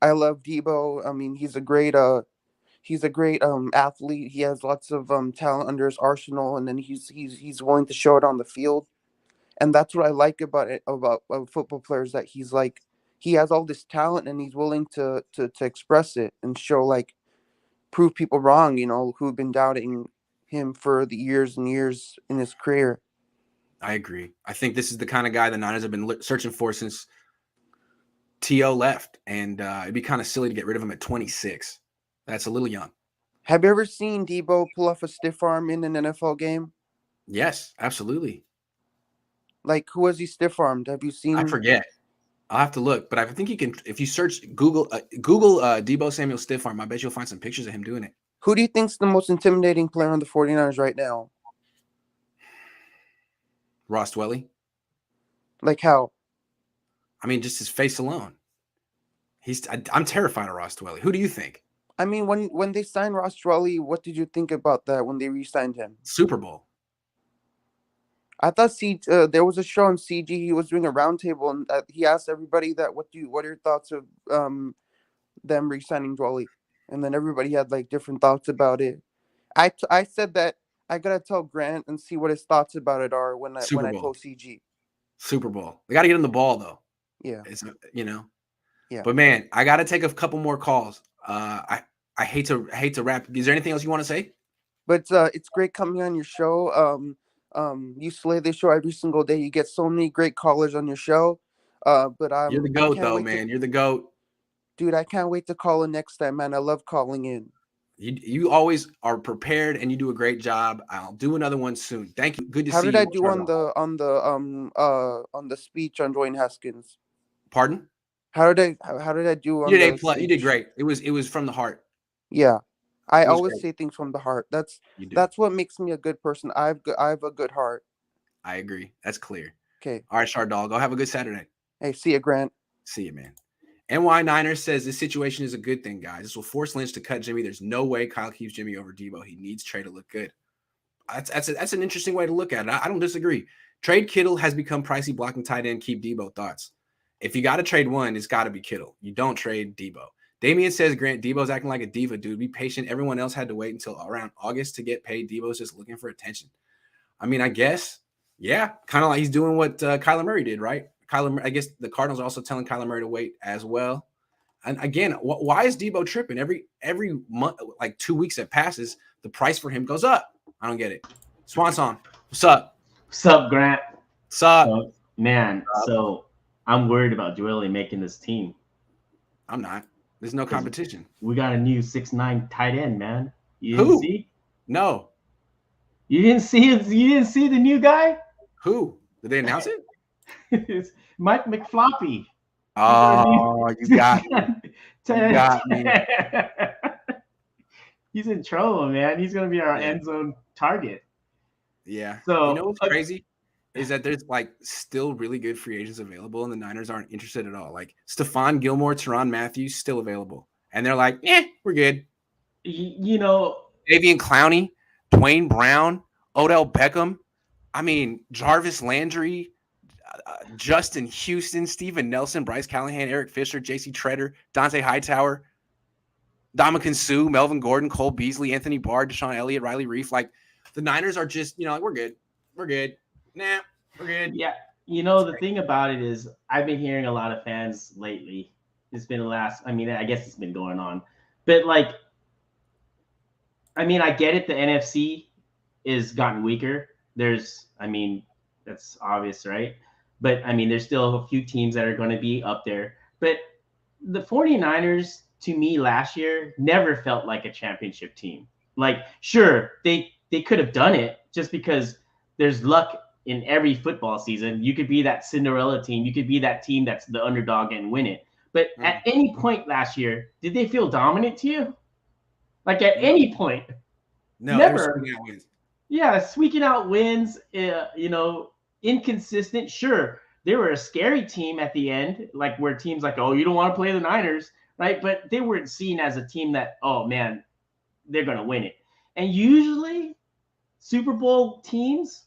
I love Deebo. I mean, he's a great athlete. He has lots of talent under his arsenal, and then he's willing to show it on the field, and that's what I like about football players, that he has all this talent and he's willing to express it and prove people wrong, who've been doubting him for the years and years in his career. I agree. I think this is the kind of guy the Niners have been searching for since T.O. left, and it'd be kind of silly to get rid of him at 26. That's a little young. Have you ever seen Deebo pull off a stiff arm in an NFL game? Yes, absolutely. Like, who has he stiff armed? Have you seen? I forget. I'll have to look, but I think you can. If you search Google Deebo Samuel stiff arm, I bet you'll find some pictures of him doing it. Who do you think's the most intimidating player on the 49ers right now? Ross Dwelly. Like how? I mean, just his face alone. I'm terrified of Ross Dwelly. Who do you think? I mean, when they signed Ross Dwelly, what did you think about that when they re-signed him? Super Bowl. I thought there was a show on CG. He was doing a roundtable, and he asked everybody what are your thoughts of them re-signing Dwelly? And then everybody had different thoughts about it. I said that I gotta tell Grant and see what his thoughts about it are when I post CG. Super Bowl. We gotta get him the ball though. Yeah. Yeah. But man, I gotta take a couple more calls. I hate to wrap. Is there anything else you want to say? But it's great coming on your show. You slay the show every single day. You get so many great callers on your show. But You're the I GOAT, can't though, wait man. You're the GOAT. dude, I can't wait to call in next time, man. I love calling in. You always are prepared and you do a great job. I'll do another one soon. Thank you. Good to How see did you. I do on the speech on Dwayne Haskins? Pardon? How did I do on You did the A plus. You did speech? great. It was from the heart. Yeah, I It was always great. say things from the heart. That's You do. that's what makes me a good person. I have a good heart. I agree. That's clear. Okay. All right, Shard Dog. Go have a good Saturday. Hey, see you, Grant. See you, man. NY Niners says this situation is a good thing, guys. This will force Lynch to cut Jimmy. There's no way Kyle keeps Jimmy over Deebo. He needs Trey to look good. That's an interesting way to look at it. I don't disagree. Trade Kittle has become pricey blocking tight end. Keep Deebo. Thoughts? If you got to trade one, it's got to be Kittle. You don't trade Deebo. Damien says, Grant, Deebo's acting like a diva, dude. Be patient. Everyone else had to wait until around August to get paid. Deebo's just looking for attention. I mean, I guess, yeah, kind of like he's doing what Kyler Murray did, right? I guess the Cardinals are also telling Kyler Murray to wait as well. And again, why is Deebo tripping? Every month, like 2 weeks that passes, the price for him goes up. I don't get it. Swan Song, what's up? What's up, Grant? What's up? Man, so I'm worried about Dwayne making this team. I'm not. There's no competition. We got a new 6'9" tight end, man. You Who? didn't see? No. You didn't see it? You didn't see the new guy? Who? Did they announce it? It's Mike McFloppy. Oh, you got me. You got me. He's in trouble, man. He's gonna be our end zone target. Yeah. So you know what's crazy is that there's like still really good free agents available, and the Niners aren't interested at all. Like Stephon Gilmore, Tyrann Matthews still available, and they're like, we're good. You know, Davian Clowney, Dwayne Brown, Odell Beckham. I mean, Jarvis Landry, Justin Houston, Steven Nelson, Bryce Callahan, Eric Fisher, J.C. Treader, Dante Hightower, Ndamukong Suh, Melvin Gordon, Cole Beasley, Anthony Barr, Deshaun Elliott, Riley Reif. Like the Niners are just, like, we're good. We're good. Nah, we're good. Yeah. You know, the thing about it is I've been hearing a lot of fans lately. It's been I guess it's been going on. But like, I get it. The NFC is gotten weaker. That's obvious, right? But there's still a few teams that are going to be up there. But the 49ers, to me, last year never felt like a championship team. Like, sure, they could have done it just because there's luck in every football season. You could be that Cinderella team. You could be that team that's the underdog and win it. But at any point last year, did they feel dominant to you? Like at any point? No, never. Yeah, squeaking out wins. Inconsistent. Sure, they were a scary team at the end, like where teams like, oh, you don't want to play the Niners, right? But they weren't seen as a team that, oh man, they're gonna win it. And usually, Super Bowl teams,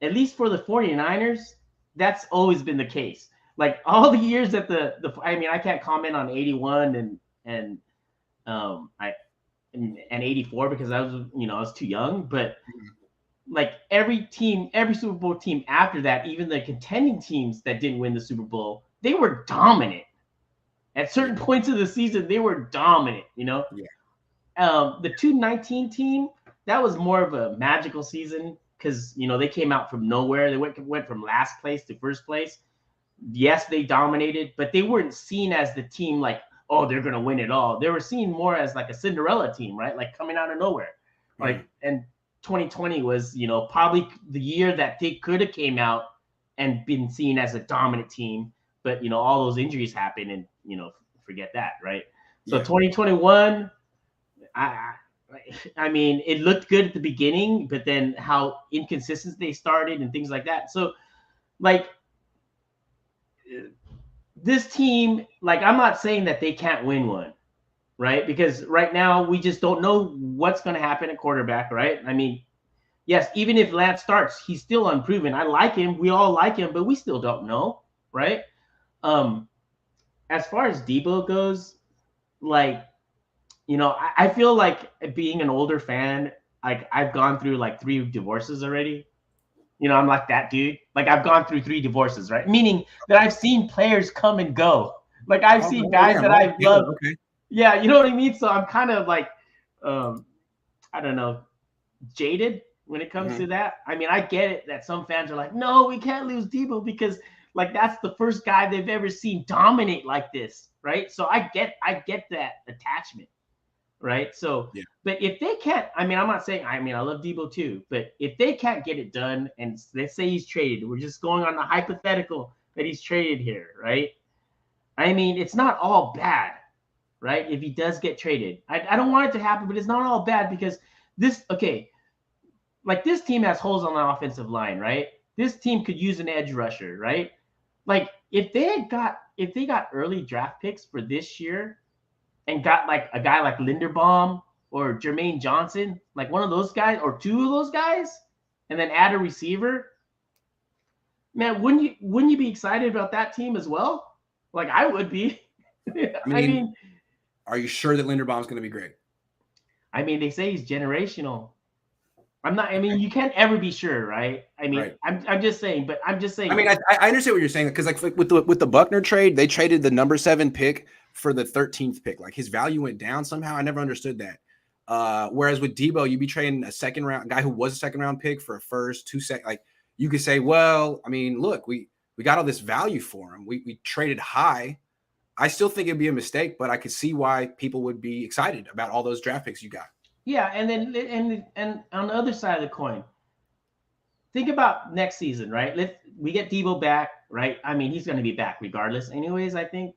at least for the 49ers, that's always been the case. Like all the years that I can't comment on 81 and 84 because I was too young, but like every Super Bowl team after that, even the contending teams that didn't win the Super Bowl, they were dominant. At certain points of the season, they were dominant, Yeah. The 2019 team, that was more of a magical season because, they came out from nowhere. They went from last place to first place. Yes, they dominated, but they weren't seen as the team like, oh, they're going to win it all. They were seen more as like a Cinderella team, right? Like coming out of nowhere. Like, and 2020 was, probably the year that they could have came out and been seen as a dominant team. But, all those injuries happened and, forget that, right? So 2021, it looked good at the beginning, but then how inconsistent they started and things like that. So, like, this team, like, I'm not saying that they can't win one, right? Because right now we just don't know what's going to happen at quarterback, right? Yes, even if Lance starts, he's still unproven. I like him. We all like him, but we still don't know, right? As far as Deebo goes, like, I feel like being an older fan, like I've gone through like 3 divorces already. I'm like that dude. Like I've gone through 3 divorces, right? Meaning that I've seen players come and go. Like I've seen guys that I've loved. Okay. Yeah, you know what I mean? So I'm kind of like, I don't know. jaded when it comes to that. I mean, I get it that some fans are like, no, we can't lose Deebo because like that's the first guy they've ever seen dominate like this, right? So I get that attachment, right? So, but if they can't, I mean, I'm not saying, I mean, I love Deebo too, but if they can't get it done, and let's say he's traded, we're just going on the hypothetical that he's traded here, right? I mean, it's not all bad, right? If he does get traded, I don't want it to happen, but it's not all bad because this, okay, like this team has holes on the offensive line, right? This team could use an edge rusher, right? Like if they got early draft picks for this year and got like a guy like Linderbaum or Jermaine Johnson, like one of those guys or two of those guys, and then add a receiver, man, wouldn't you be excited about that team as well? Like I would be. I mean, are you sure that Linderbaum's going to be great? I mean, they say he's generational. I'm not. I mean, you can't ever be sure, right? I mean, I'm just saying. But I'm just saying. I mean, I understand what you're saying because like with the Buckner trade, they traded the number 7 pick for the 13th pick. Like his value went down somehow. I never understood that. Whereas with Deebo, you'd be trading a second round guy who was a second round pick for a first, 2 second. Like you could say, well, I mean, look, we got all this value for him. We traded high. I still think it'd be a mistake, but I could see why people would be excited about all those draft picks you got. Yeah, and then and on the other side of the coin, think about next season, right? We get Deebo back, right? I mean, he's going to be back regardless, anyways. I think,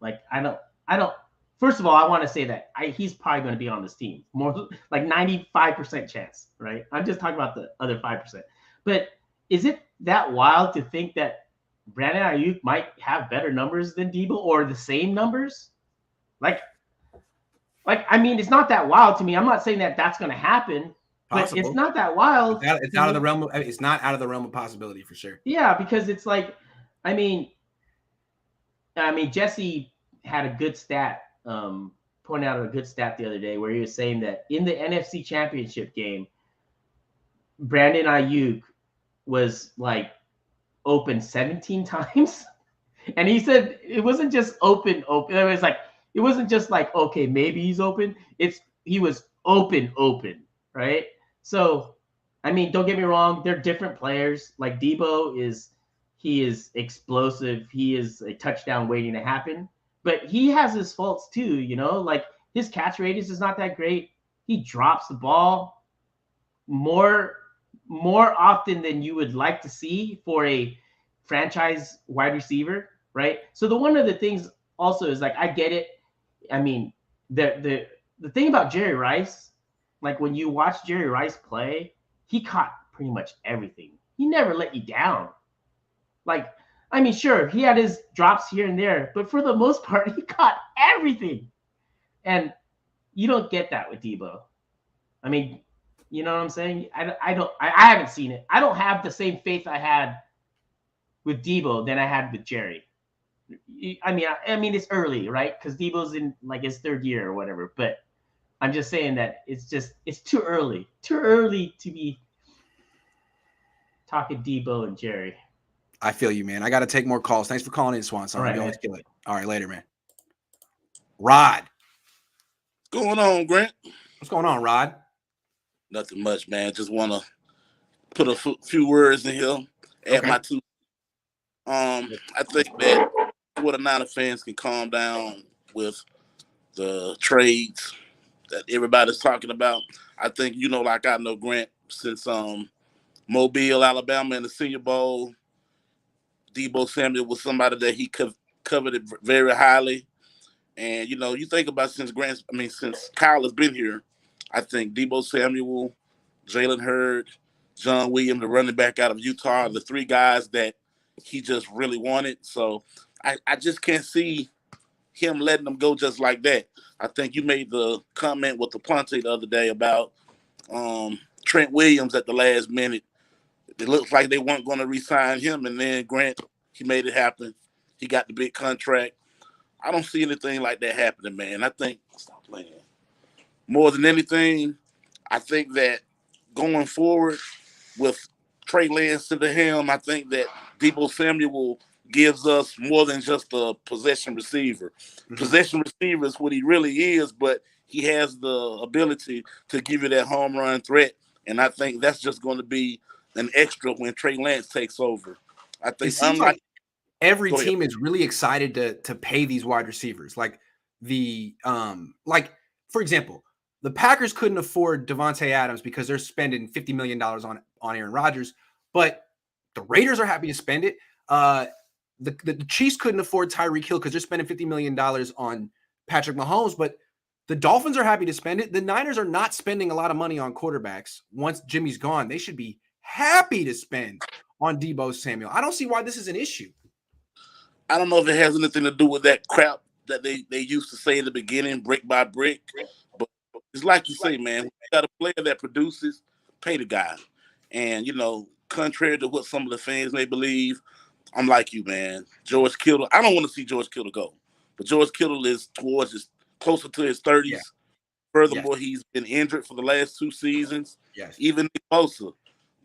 like, I don't. First of all, I want to say that he's probably going to be on this team, more like 95% chance, right? I'm just talking about the other 5%. But is it that wild to think that Brandon Ayuk might have better numbers than Deebo or the same numbers? Like, I mean, it's not that wild to me. I'm not saying that that's going to happen, but it's not that wild. It's out of the realm. It's not out of the realm of possibility for sure. Yeah, because it's like, I mean, Jesse had a good stat, pointed out a good stat the other day where he was saying that in the NFC Championship game, Brandon Ayuk was like open 17 times, and he said it wasn't just open. It was like. It wasn't just like, okay, maybe he's open. He was open, right? So, I mean, don't get me wrong. They're different players. Like Deebo is explosive. He is a touchdown waiting to happen. But he has his faults too, you know? Like his catch radius is not that great. He drops the ball more often than you would like to see for a franchise wide receiver, right? So one of the things also is like, I get it. I mean, the thing about Jerry Rice, like when you watch Jerry Rice play, he caught pretty much everything. He never let you down. Like, I mean, sure, he had his drops here and there, but for the most part, he caught everything. And you don't get that with Deebo. I mean, you know what I'm saying? I haven't seen it. I don't have the same faith I had with Deebo than I had with Jerry. I mean, it's early, right? Because Deebo's in like his 3rd year or whatever. But I'm just saying that it's too early to be talking Deebo and Jerry. I feel you, man. I got to take more calls. Thanks for calling in, Swan. Sorry, you always kill it. All right, later, man. Rod, what's going on, Grant? What's going on, Rod? Nothing much, man. Just want to put a few words in here. Add my 2. I think that 49er fans can calm down with the trades that everybody's talking about. I think, like I know Grant since Mobile, Alabama in the Senior Bowl, Deebo Samuel was somebody that he coveted very highly. And, you think about since Kyle has been here, I think Deebo Samuel, Jalen Hurd, John Williams, the running back out of Utah, the 3 guys that he just really wanted. So I just can't see him letting them go just like that. I think you made the comment with the Ponte the other day about Trent Williams at the last minute. It looks like they weren't going to re-sign him, and then Grant, he made it happen. He got the big contract. I don't see anything like that happening, man. I think, stop playing. More than anything, I think that going forward with Trey Lance to the helm, I think that Deebo Samuel gives us more than just a possession receiver. Mm-hmm. Possession receiver is what he really is, but he has the ability to give you that home run threat and I think that's just going to be an extra when Trey Lance takes over. I think it seems like every team is really excited to pay these wide receivers. Like for example, the Packers couldn't afford Devontae Adams because they're spending $50 million on Aaron Rodgers, but the Raiders are happy to spend it. The Chiefs couldn't afford Tyreek Hill because they're spending $50 million on Patrick Mahomes, but the Dolphins are happy to spend it. The Niners are not spending a lot of money on quarterbacks. Once Jimmy's gone, they should be happy to spend on Deebo Samuel. I don't see why this is an issue. I don't know if it has anything to do with that crap that they used to say in the beginning, brick by brick. But it's like you say, man, you got a player that produces, pay the guy. And, contrary to what some of the fans may believe, I'm like you, man. George Kittle, I don't want to see George Kittle go. But George Kittle is closer to his 30s. Yeah. Furthermore, he's been injured for the last 2 seasons. Yes. Even Nick Bosa.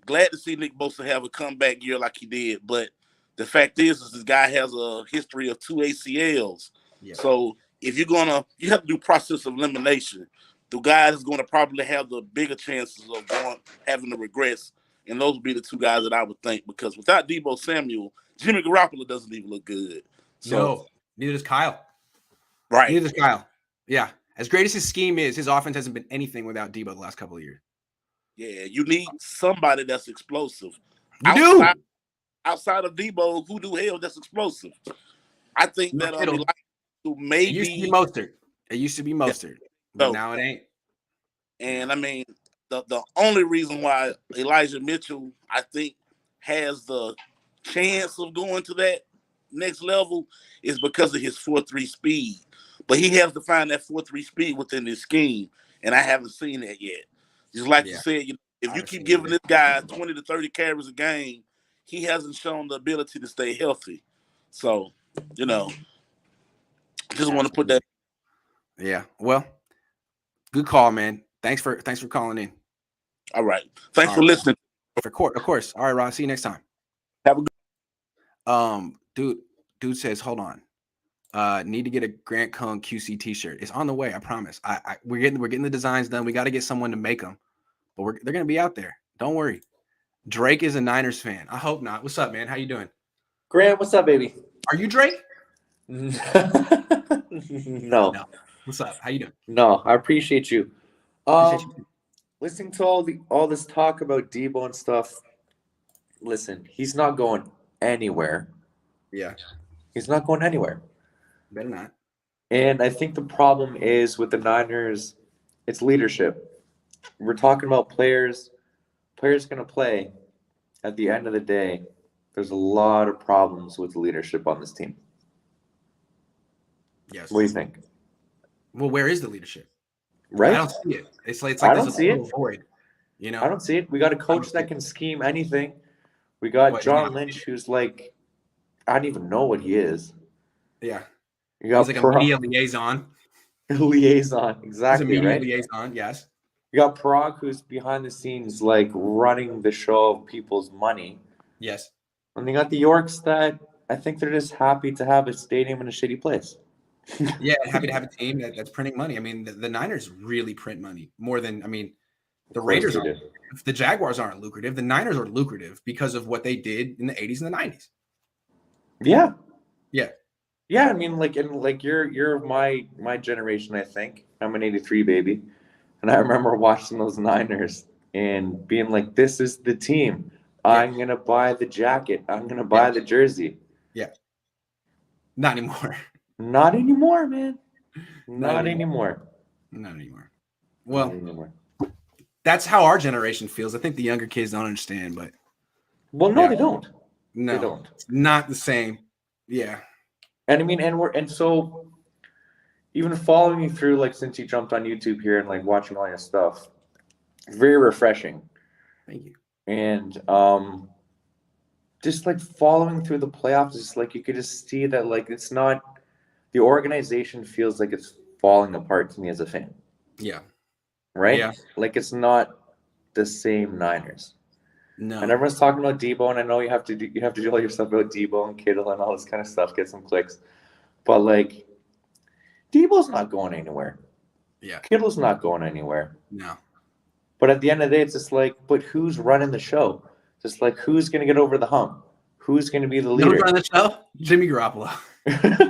Glad to see Nick Bosa have a comeback year like he did. But the fact is this guy has a history of 2 ACLs. Yeah. So if you have to do process of elimination. The guy is going to probably have the bigger chances of having the regrets. And those would be the 2 guys that I would think. Because without Deebo Samuel, Jimmy Garoppolo doesn't even look good. So, no, neither does Kyle. Right. Neither does Kyle. Yeah. As great as his scheme is, his offense hasn't been anything without Deebo the last couple of years. Yeah, you need somebody that's explosive. Outside of Deebo, who do hell that's explosive? I think that maybe it used to be Mostert. It used to be Mostert, but now it ain't. And I mean, the only reason why Elijah Mitchell, I think, has the chance of going to that next level is because of his 4.3 speed. But he has to find that 4.3 speed within his scheme, and I haven't seen that yet. Just like you said, if you keep giving this guy 20 to 30 carries a game, he hasn't shown the ability to stay healthy. So, just want to put that. Yeah. Well, good call, man. Thanks for calling in. All right. Thanks for listening. Of course. All right, Rob. See you next time. Have a good. Dude says, hold on. Need to get a Grant Cohn QC T-shirt. It's on the way. I promise. We're getting the designs done. We got to get someone to make them, but they're gonna be out there. Don't worry. Drake is a Niners fan. I hope not. What's up, man? How you doing? Grant, what's up, baby? Are you Drake? No. What's up? How you doing? No, I appreciate you. Listening to all this talk about Deebo and stuff. Listen, he's not going anywhere. Yeah. He's not going anywhere. Better not. And I think the problem is with the Niners, it's leadership. We're talking about players. Players going to play. At the end of the day, there's a lot of problems with leadership on this team. Yes. What do you think? Well, where is the leadership? Right? I don't see it. It's like I don't see it. Void. I don't see it. We got a coach that can scheme anything. We got John Lynch, who's like, I don't even know what he is. Yeah. You got He's like a media liaison. Liaison, exactly. He's a media right? liaison, yes. You got Prague, who's behind the scenes, like running the show of people's money. Yes. And you got the Yorks that I think they're just happy to have a stadium in a shitty place. Yeah, happy to have a team that's printing money. I mean, the Niners really print money more than, the Raiders are. If the Jaguars aren't lucrative, the Niners are lucrative because of what they did in the 80s and the 90s. Yeah. Yeah. Yeah, I mean, you're my generation, I think. I'm an 83 baby. And I remember watching those Niners and being like, this is the team. I'm going to buy the jacket. I'm going to buy the jersey. Yeah. Not anymore. Not anymore, man. Not anymore. Not anymore. Well, that's how our generation feels. I think the younger kids don't understand, but. Well, no, they don't. No, they don't. It's not the same. Yeah. And I mean, so even following you through, like, since you jumped on YouTube here and like watching all your stuff, very refreshing. Thank you. And just like following through the playoffs, just like you could just see that like it's not, the organization feels like it's falling apart to me as a fan. Yeah. Right? Yeah. Like it's not the same Niners. No. And everyone's talking about Deebo, and I know you have to do all your stuff about Deebo and Kittle and all this kind of stuff, get some clicks. But like Deebo's not going anywhere. Yeah. Kittle's not going anywhere. No. But at the end of the day, it's just like, but who's running the show? Just like, who's going to get over the hump? Who's going to be the You know who's leader? running the show? Jimmy Garoppolo.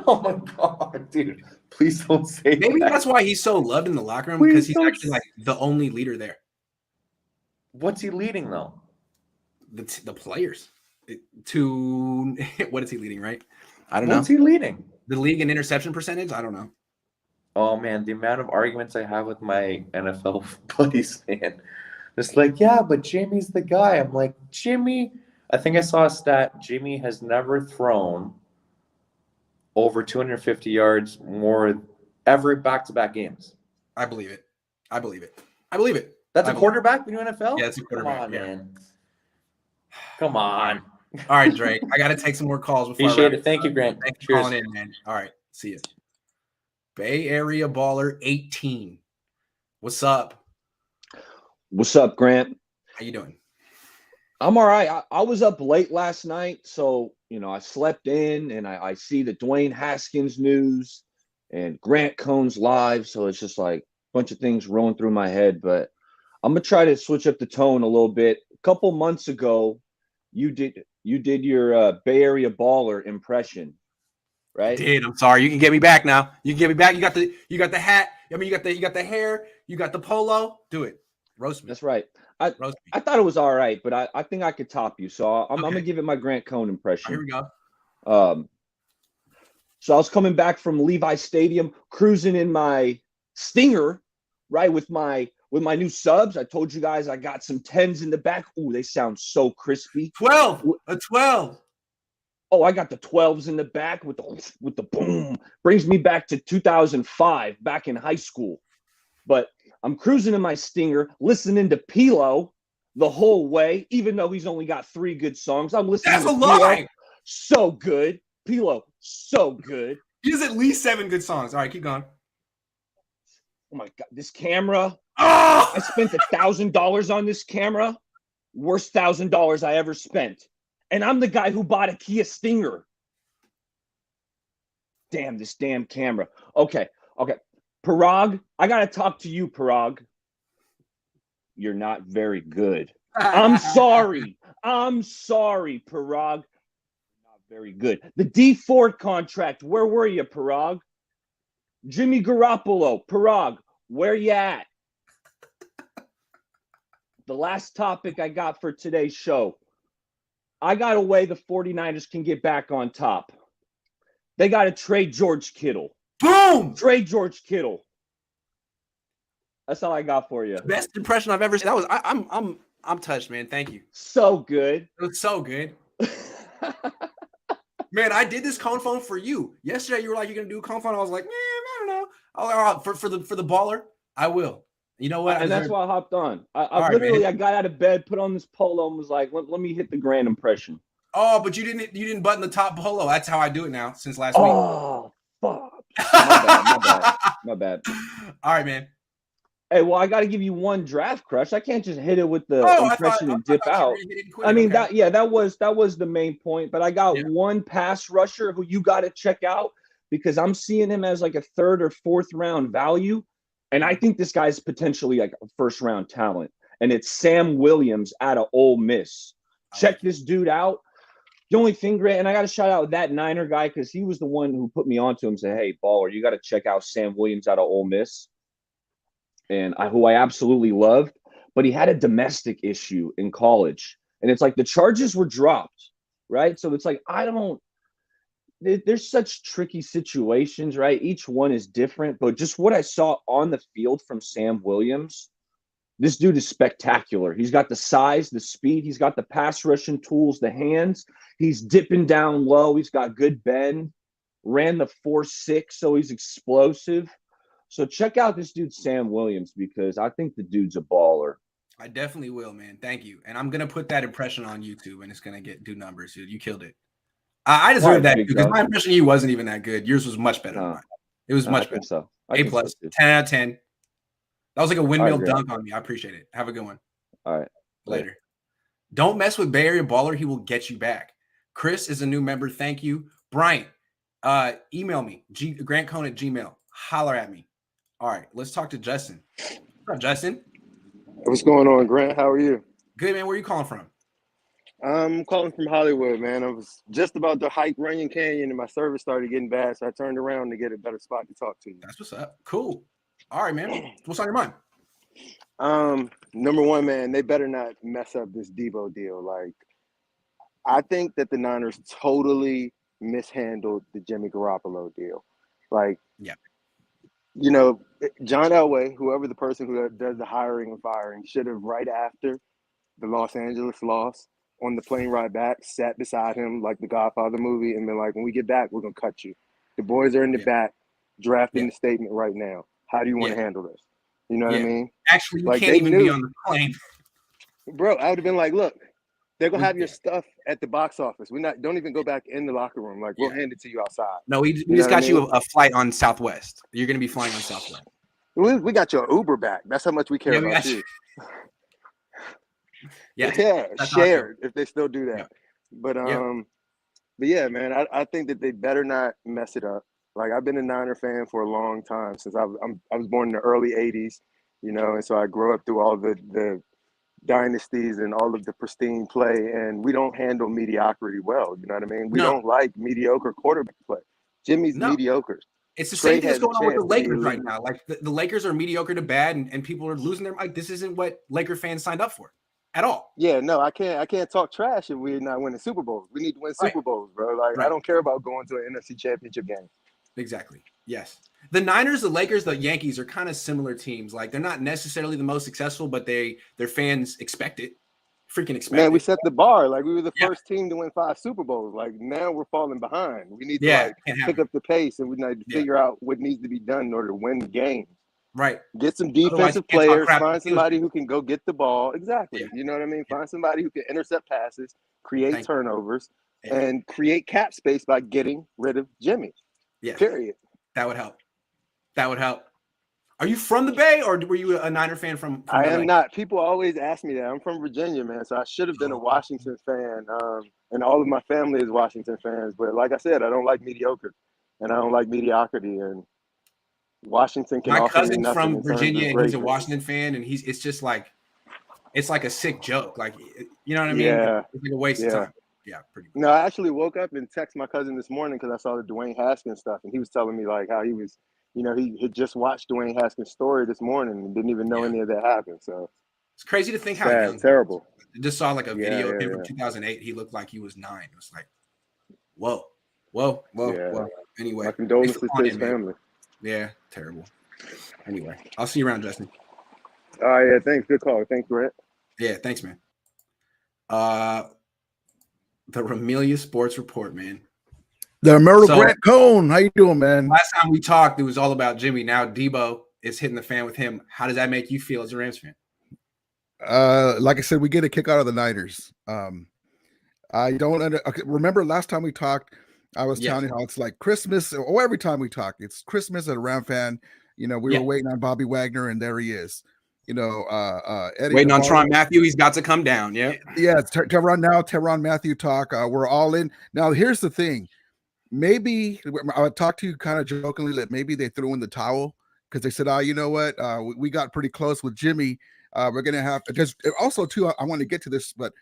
Oh my God, dude! Please don't say Maybe that. that's why he's so loved in the locker room, Please because he's don't actually like the only leader there. What's he leading though? The players. What is he leading? Right? I don't What's know. he leading? The league in interception percentage. I don't know. Oh man, the amount of arguments I have with my NFL buddies, man. It's like, yeah, but Jimmy's the guy. I'm like, Jimmy. I think I saw a stat. Jimmy has never thrown over 250 yards more ever back-to-back games. I believe it. I believe it. I believe it. That's a quarterback in the NFL? Yeah, it's a quarterback. Come on, yeah. man. Come on. All right, Drake. I got to take some more calls before Appreciate I wrap it. Thank you, Grant. Thanks for Cheers. calling in, man. All right. See you. Bay Area Baller 18. What's up? What's up, Grant? How you doing? I'm all right. I was up late last night, so I slept in, and I see the Dwayne Haskins news and Grant Cohn's live, so it's just like a bunch of things rolling through my head. But I'm gonna try to switch up the tone a little bit. A couple months ago, you did your Bay Area Baller impression, right? I'm sorry. You can get me back now. You can get me back. You got the hat. I mean, you got the hair. You got the polo. Do it. Roast me. That's right. I thought it was all right, but I think I could top you. So I'm gonna give it my Grant Cohn impression. Here we go. So I was coming back from Levi Stadium, cruising in my Stinger, right, with my new subs. I told you guys I got some 10s in the back. Ooh, they sound so crispy. 12. A 12. Oh, I got the 12s in the back with the boom. Brings me back to 2005, back in high school. But I'm cruising in my Stinger, listening to Pilo the whole way, even though he's only got 3 good songs. I'm listening That's to a Pilo. lie. So good. Pilo, so good. He has at least 7 good songs. All right, keep going. Oh my God, this camera. Oh! I spent $1,000 on this camera. Worst $1,000 I ever spent. And I'm the guy who bought a Kia Stinger. Damn, this damn camera. Okay. Parag, I got to talk to you, Parag. You're not very good. I'm sorry, Parag. Not very good. The D Ford contract, where were you, Parag? Jimmy Garoppolo, Parag, where you at? The last topic I got for today's show. I got a way the 49ers can get back on top. They got to trade George Kittle. Boom! Trade George Kittle. That's all I got for you. Best impression I've ever seen. That was I'm touched, man. Thank you. So good. It was so good. Man, I did this Cohn phone for you. Yesterday, you were like, you're gonna do a Cohn phone. I was like, man, I don't know. All right, for the baller, I will. You know what? And that's why I hopped on. I got out of bed, put on this polo, and was like, let me hit the Grand impression. Oh, but you didn't button the top polo. That's how I do it now since last week. Oh, fuck. My bad. All right, man. Hey, well, I got to give you one draft crush. I can't just hit it with the impression and dip out. I mean, that was the main point. But I got one pass rusher who you got to check out because I'm seeing him as like a 3rd or 4th round value, and I think this guy's potentially like a 1st round talent. And it's Sam Williams out of Ole Miss. Check this dude out. The only thing, Grant, and I got to shout out that Niner guy because he was the one who put me onto him. Said, "Hey, baller, you got to check out Sam Williams out of Ole Miss." And who I absolutely loved, but he had a domestic issue in college. And it's like the charges were dropped, right? So it's like, there's such tricky situations, right? Each one is different, but just what I saw on the field from Sam Williams, this dude is spectacular. He's got the size, the speed, he's got the pass rushing tools, the hands, he's dipping down low, he's got good bend, ran the 4.6, so he's explosive. So check out this dude, Sam Williams, because I think the dude's a baller. I definitely will, man. Thank you. And I'm going to put that impression on YouTube, and it's going to do numbers, dude. You killed it. I deserve that because my impression of you wasn't even that good. Yours was much better than mine. It was much better. So. A+, 10 out of 10. That was like a windmill dunk on me. I appreciate it. Have a good one. All right. Later. Don't mess with Bay Area Baller. He will get you back. Chris is a new member. Thank you. Bryant, email me, grantcohn@gmail.com. Holler at me. All right, let's talk to Justin. What's up, Justin? What's going on, Grant? How are you? Good, man. Where are you calling from? I'm calling from Hollywood, man. I was just about to hike Runyon Canyon and my service started getting bad, so I turned around to get a better spot to talk to you. That's what's up. Cool. All right, man. What's on your mind? Number one, man, they better not mess up this Deebo deal. Like, I think that the Niners totally mishandled the Jimmy Garoppolo deal. Like, yeah, you know, John Elway, whoever the person who does the hiring and firing, should have right after the Los Angeles loss on the plane ride back, sat beside him like the Godfather movie and been like, when we get back, we're going to cut you. The boys are in the back drafting the statement right now. How do you want to handle this? You know what I mean? Actually, you like, can't even be on the plane. Bro, I would have been like, look, they're going to have your stuff at the box office. Don't even go back in the locker room. Like, we'll hand it to you outside. No, we just got you a flight on Southwest. You're going to be flying on Southwest. We got your Uber back. That's how much we care about you. Yeah, shared if they still do that. But yeah, man, I think that they better not mess it up. Like, I've been a Niner fan for a long time since I was born in the early '80s, you know, and so I grew up through all the dynasties and all of the pristine play, and we don't handle mediocrity well. You know what I mean? We don't like mediocre quarterback play. Jimmy's mediocre. It's the same thing that's going on with the Lakers right now. Like, the Lakers are mediocre to bad, and people are losing their mind. This isn't what Laker fans signed up for at all. Yeah, no, I can't talk trash if we're not winning Super Bowls. We need to win Super Bowls, bro. Like, I don't care about going to an NFC Championship game. Exactly. Yes. The Niners, the Lakers, the Yankees are kind of similar teams. Like, they're not necessarily the most successful, but their fans expect it. Freaking expect it. Man, we set the bar. Like, we were the first team to win 5 Super Bowls. Like, now we're falling behind. We need to pick up the pace, and we need to figure out what needs to be done in order to win the game. Right. Get some defensive players, find somebody who can go get the ball. Exactly. Yeah. You know what I mean? Find somebody who can intercept passes, create turnovers, and create cap space by getting rid of Jimmy. Yeah. Period. That would help. That would help. Are you from the Bay, or were you a Niner fan from I LA? am not. People always ask me that. I'm from Virginia, man, so I should have been a Washington fan. And all of my family is Washington fans. But like I said, I don't like mediocre, and I don't like mediocrity. And Washington can My offer me cousin's nothing from Virginia, and he's a greatness. Washington fan, and it's just like, it's like a sick joke. Like, you know what I mean? Yeah. It's like a waste of time. Yeah, pretty much. No, I actually woke up and texted my cousin this morning because I saw the Dwayne Haskins stuff, and he was telling me like how he was, you know, he had just watched Dwayne Haskins' story this morning and didn't even know any of that happened. So it's crazy to think how young. Terrible. I just saw like a video of him from 2008. He looked like he was 9. It was like, whoa. Anyway, my condolences to his family. Yeah, terrible. Anyway, I'll see you around, Justin. All right, yeah, thanks. Good call. Thanks, Brett. Yeah, thanks, man. The Ramelia Sports Report, man. The Emerald Grant Cohn. How you doing, man? Last time we talked, it was all about Jimmy. Now Deebo is hitting the fan with him. How does that make you feel as a Rams fan? Like I said, we get a kick out of the Niners. I don't remember last time we talked. I was telling you how it's like Christmas, or every time we talk, it's Christmas at a Ram fan. You know, we were waiting on Bobby Wagner, and there he is. You know, Eddie waiting on Tyrann Mathieu. He's got to come down. Yeah. It's Tyrann Mathieu talk. We're all in. Now, here's the thing. Maybe I would talk to you kind of jokingly that maybe they threw in the towel because they said, you know what? We got pretty close with Jimmy. We're going to have to just also, too, I want to get to this, but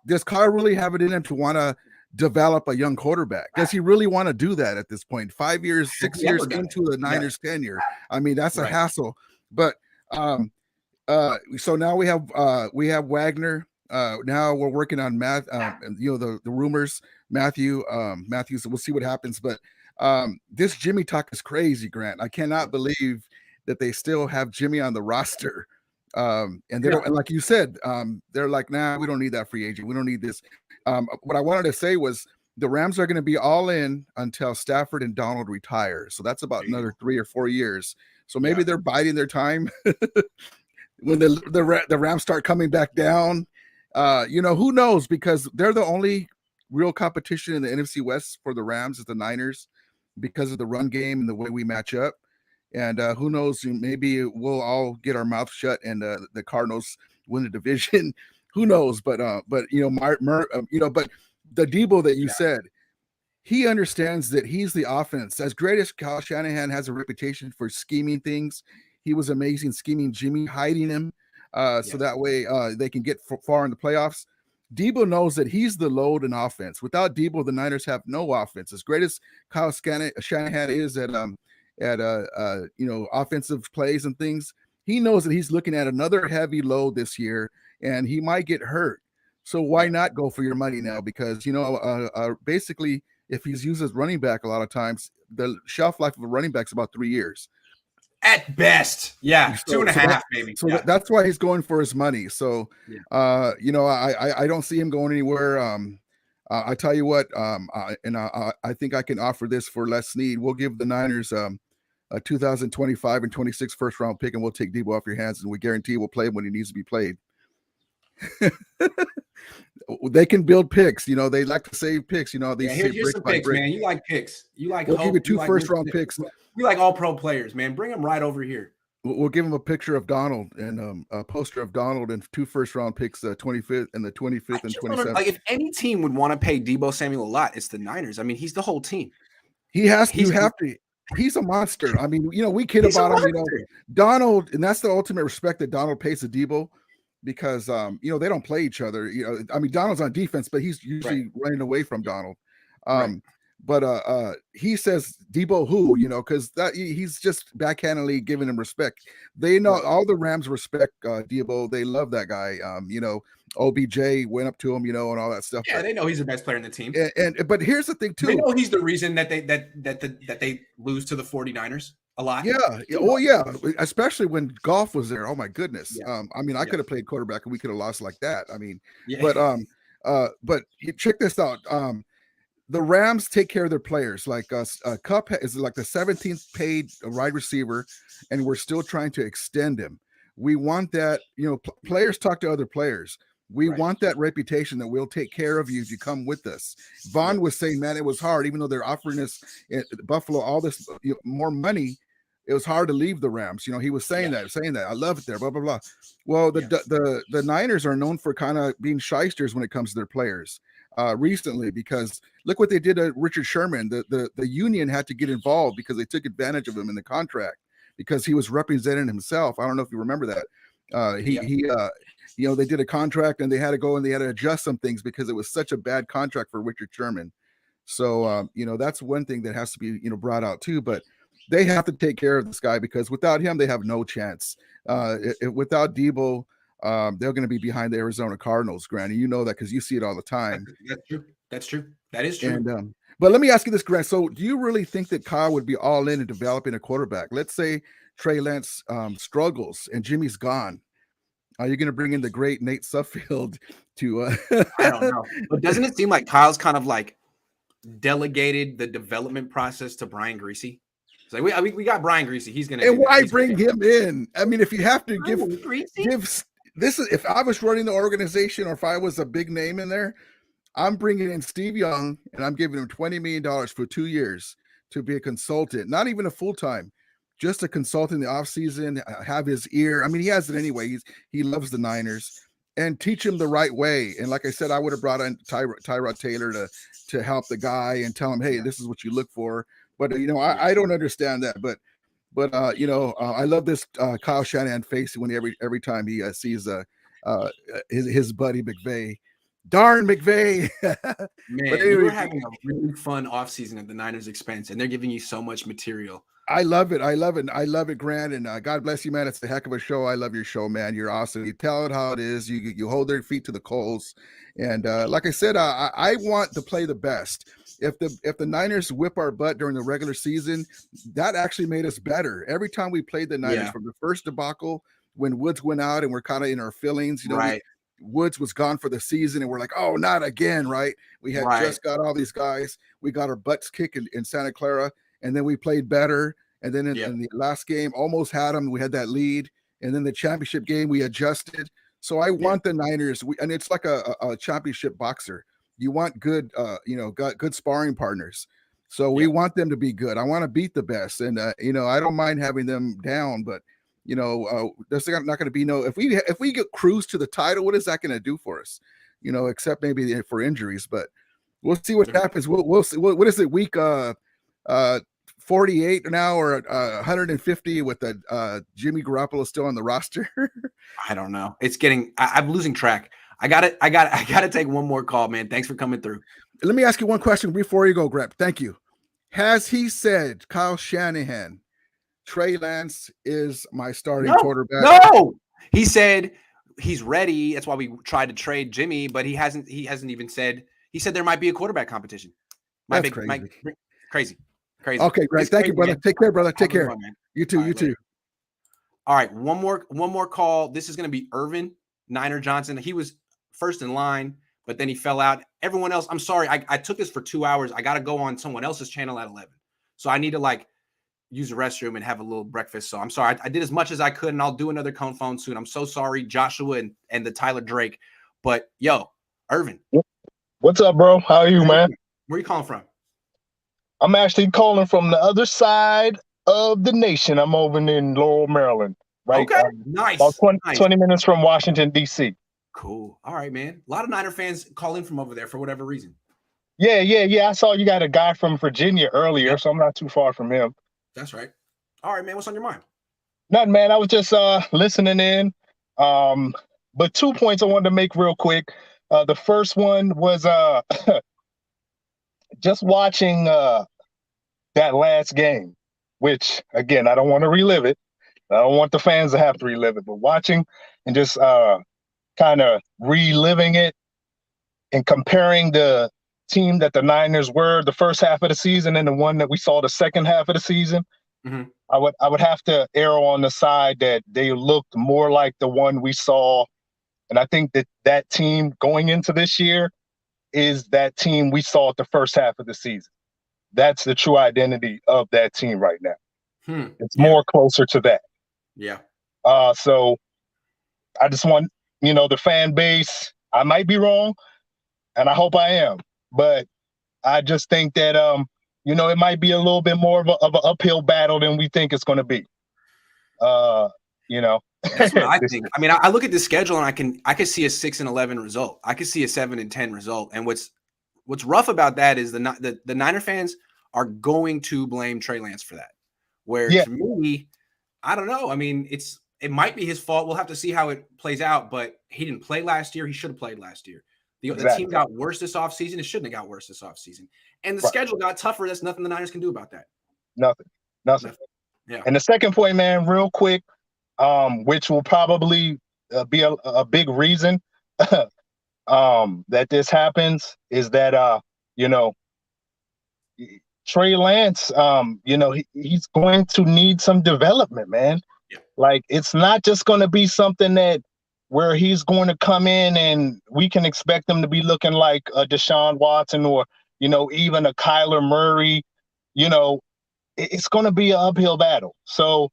does Kyle really have it in him to want to develop a young quarterback? Does he really want to do that at this point? 5 years, 6 years into the Niners tenure. I mean, that's a hassle. But so now we have Wagner. Now we're working on the rumors, Matthew. So we'll see what happens. But this Jimmy talk is crazy, Grant. I cannot believe that they still have Jimmy on the roster. And they don't, and like you said, they're like, nah, we don't need that free agent. We don't need this. What I wanted to say was the Rams are going to be all in until Stafford and Donald retire. So that's about another 3 or 4 years. So maybe they're biding their time when the Rams start coming back down. Who knows? Because they're the only real competition in the NFC West for the Rams is the Niners because of the run game and the way we match up. And who knows? Maybe we'll all get our mouth shut and the Cardinals win the division. Who knows? But but the Deebo that you said, he understands that he's the offense. As great as Kyle Shanahan has a reputation for scheming things, he was amazing scheming Jimmy, hiding him. so that way they can get far in the playoffs. Deebo knows that he's the load in offense. Without Deebo, the Niners have no offense. As great as Kyle Shanahan is at offensive plays and things, he knows that he's looking at another heavy load this year, and he might get hurt. So why not go for your money now? Because basically, if he's used as running back a lot of times, the shelf life of a running back is about 3 years. At best, yeah, So 2.5 maybe. So that's why he's going for his money. So, I don't see him going anywhere. I tell you what, I think I can offer this for less need. We'll give the Niners a 2025 and 26 first round pick, and we'll take Deebo off your hands, and we guarantee we'll play him when he needs to be played. They can build picks. They like to save picks. Here's some picks, man. You like picks. You like. We'll give you 2 first round picks. We like all pro players, man. Bring them right over here. We'll give him a picture of Donald and a poster of Donald and 2 first round picks, 25th and the 25th and 27th. Like, if any team would want to pay Deebo Samuel a lot, it's the Niners. I mean, he's the whole team. He's a monster. I mean, we kid about him. Donald, and that's the ultimate respect that Donald pays to Deebo, because they don't play each other. I mean, Donald's on defense, but he's usually running away from Donald. But he says Deebo who, because he's just backhandedly giving him respect. They know all the Rams respect Deebo. They love that guy. OBJ went up to him, and all that stuff. Yeah, they know he's the best player in the team. But here's the thing too. They know he's the reason that they lose to the 49ers a lot. Yeah. Oh yeah. Especially when Goff was there. Oh my goodness. Yeah. I could have played quarterback and we could have lost like that. I mean, but check this out. The Rams take care of their players. Like Kupp is like the 17th paid wide receiver, and we're still trying to extend him. We want that, players talk to other players. We want that reputation that we'll take care of you if you come with us. Vaughn was saying, man, it was hard, even though they're offering us Buffalo all this more money. It was hard to leave the Rams. He was saying that. I love it there, blah, blah, blah. Well, the Niners are known for kind of being shysters when it comes to their players. Recently, because look what they did to Richard Sherman. The union had to get involved because they took advantage of him in the contract because he was representing himself. I don't know if you remember that. They did a contract and they had to go and they had to adjust some things because it was such a bad contract for Richard Sherman. So that's one thing that has to be brought out too. But they have to take care of this guy because without him they have no chance. Without Deebo, they're going to be behind the Arizona Cardinals, Grant. You know that because you see it all the time. That's true. That is true. And but let me ask you this, Grant. So do you really think that Kyle would be all in developing a quarterback? Let's say Trey Lance struggles and Jimmy's gone. Are you going to bring in the great Nate Suffield to? I don't know, but doesn't it seem like Kyle's kind of like delegated the development process to Brian Greasy? It's like we got Brian Greasy. He's going to. And why bring him in? I mean, if you have to give this is if I was running the organization or if I was a big name in there, I'm bringing in Steve Young and I'm giving him $20 million for 2 years to be a consultant, not even a full-time, just a consultant in the offseason, have his ear. I mean, he has it anyway. He loves the Niners and teach him the right way. And like I said, I would have brought in Tyrod Taylor to help the guy and tell him, hey, this is what you look for. But, I don't understand that. But I love this Kyle Shanahan face when every time he sees his buddy McVay. Darn McVay. Man, But you were anyway, having a really fun offseason at the Niners' expense, and they're giving you so much material. I love it. I love it, Grant. And God bless you, man. It's a heck of a show. I love your show, man. You're awesome. You tell it how it is. You hold their feet to the coals. And like I said, I want to play the best. If the Niners whip our butt during the regular season, that actually made us better. Every time we played the Niners, from the first debacle when Woods went out and we're kind of in our feelings, right. Woods was gone for the season and we're like, oh, not again, right? We had just got all these guys. We got our butts kicked in Santa Clara, and then we played better. And then in the last game, almost had them. We had that lead. And then the championship game, we adjusted. So I want the Niners, and it's like a championship boxer. You want good, good sparring partners. So we want them to be good. I want to beat the best. And, I don't mind having them down, but there's not going to be if we get cruise to the title, what is that going to do for us? Except maybe for injuries, but we'll see what happens. We'll see. What is it? Week 5 48 now or 150 with the Jimmy Garoppolo still on the roster? I don't know. It's getting. I'm losing track. I got to take one more call, man. Thanks for coming through. Let me ask you one question before you go, Grep. Thank you. Has he said, Kyle Shanahan, Trey Lance is my starting quarterback? No. He said he's ready. That's why we tried to trade Jimmy, but he hasn't even said. He said there might be a quarterback competition. That's crazy. Crazy. Okay, great. Thank you, brother. Man. Take care, brother. Take care. One, You too. You too. All right, one more call. This is going to be Irvin Niner Johnson. He was first in line, but then he fell out. Everyone else, I'm sorry. I took this for 2 hours. I got to go on someone else's channel at 11. So I need to use the restroom and have a little breakfast. So I'm sorry. I did as much as I could, and I'll do another Cohn phone soon. I'm so sorry, Joshua and the Tyler Drake. But yo, Irvin. What's up, bro? How are you, man? Where are you calling from? I'm actually calling from the other side of the nation. I'm over in Laurel, Maryland. Right? Okay. Nice. About 20 minutes from Washington, D.C. Cool. All right, man. A lot of Niner fans call in from over there for whatever reason. Yeah. I saw you got a guy from Virginia earlier, so I'm not too far from him. That's right. All right, man. What's on your mind? Nothing, man. I was just listening in. But 2 points I wanted to make real quick. The first one was just watching that last game, which, again, I don't want to relive it. I don't want the fans to have to relive it, but watching and just kind of reliving it and comparing the team that the Niners were the first half of the season and the one that we saw the second half of the season, I would have to err on the side that they looked more like the one we saw. And I think that team going into this year is that team we saw at the first half of the season. That's the true identity of that team right now. It's more closer to that. Yeah. So I just want, the fan base, I might be wrong, and I hope I am, but I just think that, it might be a little bit more of an uphill battle than we think it's going to be. That's what I think. I mean, I look at the schedule and I can see a 6-11 result. I could see a 7-10 result. And what's rough about that is the Niner fans are going to blame Trey Lance for that. Where to me, I don't know. I mean, it might be his fault. We'll have to see how it plays out. But he didn't play last year. He should have played last year. The team got worse this offseason. It shouldn't have got worse this offseason. And the schedule got tougher. There's nothing the Niners can do about that. Nothing. Yeah. And the second point, man, real quick, which will probably be a big reason that this happens is that, Trey Lance, he's going to need some development, man. Yeah. Like, it's not just going to be something that where he's going to come in and we can expect him to be looking like a Deshaun Watson or, even a Kyler Murray. It's going to be an uphill battle. So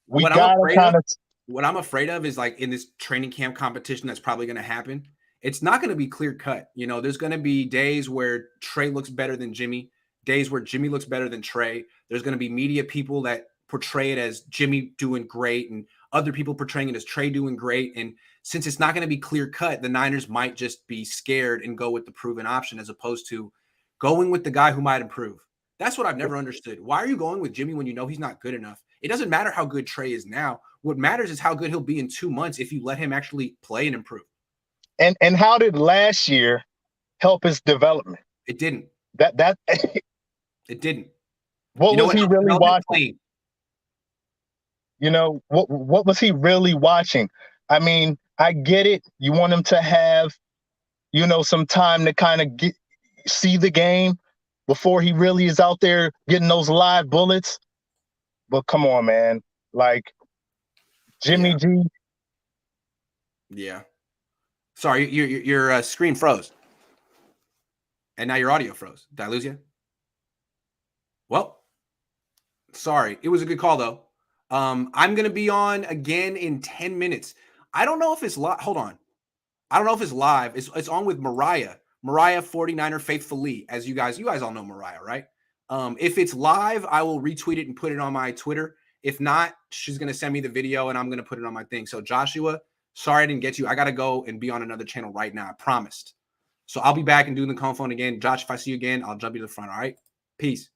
we got to kind of. What I'm afraid of is in this training camp competition that's probably going to happen. It's not going to be clear cut. There's going to be days where Trey looks better than Jimmy, days where Jimmy looks better than Trey. There's going to be media people that portray it as Jimmy doing great and other people portraying it as Trey doing great. And since it's not going to be clear cut, the Niners might just be scared and go with the proven option as opposed to going with the guy who might improve. That's what I've never understood. Why are you going with Jimmy when you know he's not good enough? It doesn't matter how good Trey is now. What matters is how good he'll be in 2 months if you let him actually play and improve. And how did last year help his development? It didn't. That it didn't. What was he really watching? What was he really watching? I mean, I get it. You want him to have, some time to kind of see the game before he really is out there getting those live bullets. But come on, man. Like Jimmy G. Yeah. Sorry, your screen froze. And now your audio froze. Did I lose you? Well, sorry. It was a good call, though. I'm going to be on again in 10 minutes. I don't know if it's live. Hold on. I don't know if it's live. It's on with Mariah 49er Faithfully, as you guys all know Mariah, right? If it's live, I will retweet it and put it on my Twitter. If not, she's going to send me the video and I'm going to put it on my thing. So Joshua, sorry I didn't get you. I got to go and be on another channel right now. I promised. So I'll be back and doing the Cohn phone again. Josh, if I see you again, I'll jump you to the front. All right. Peace.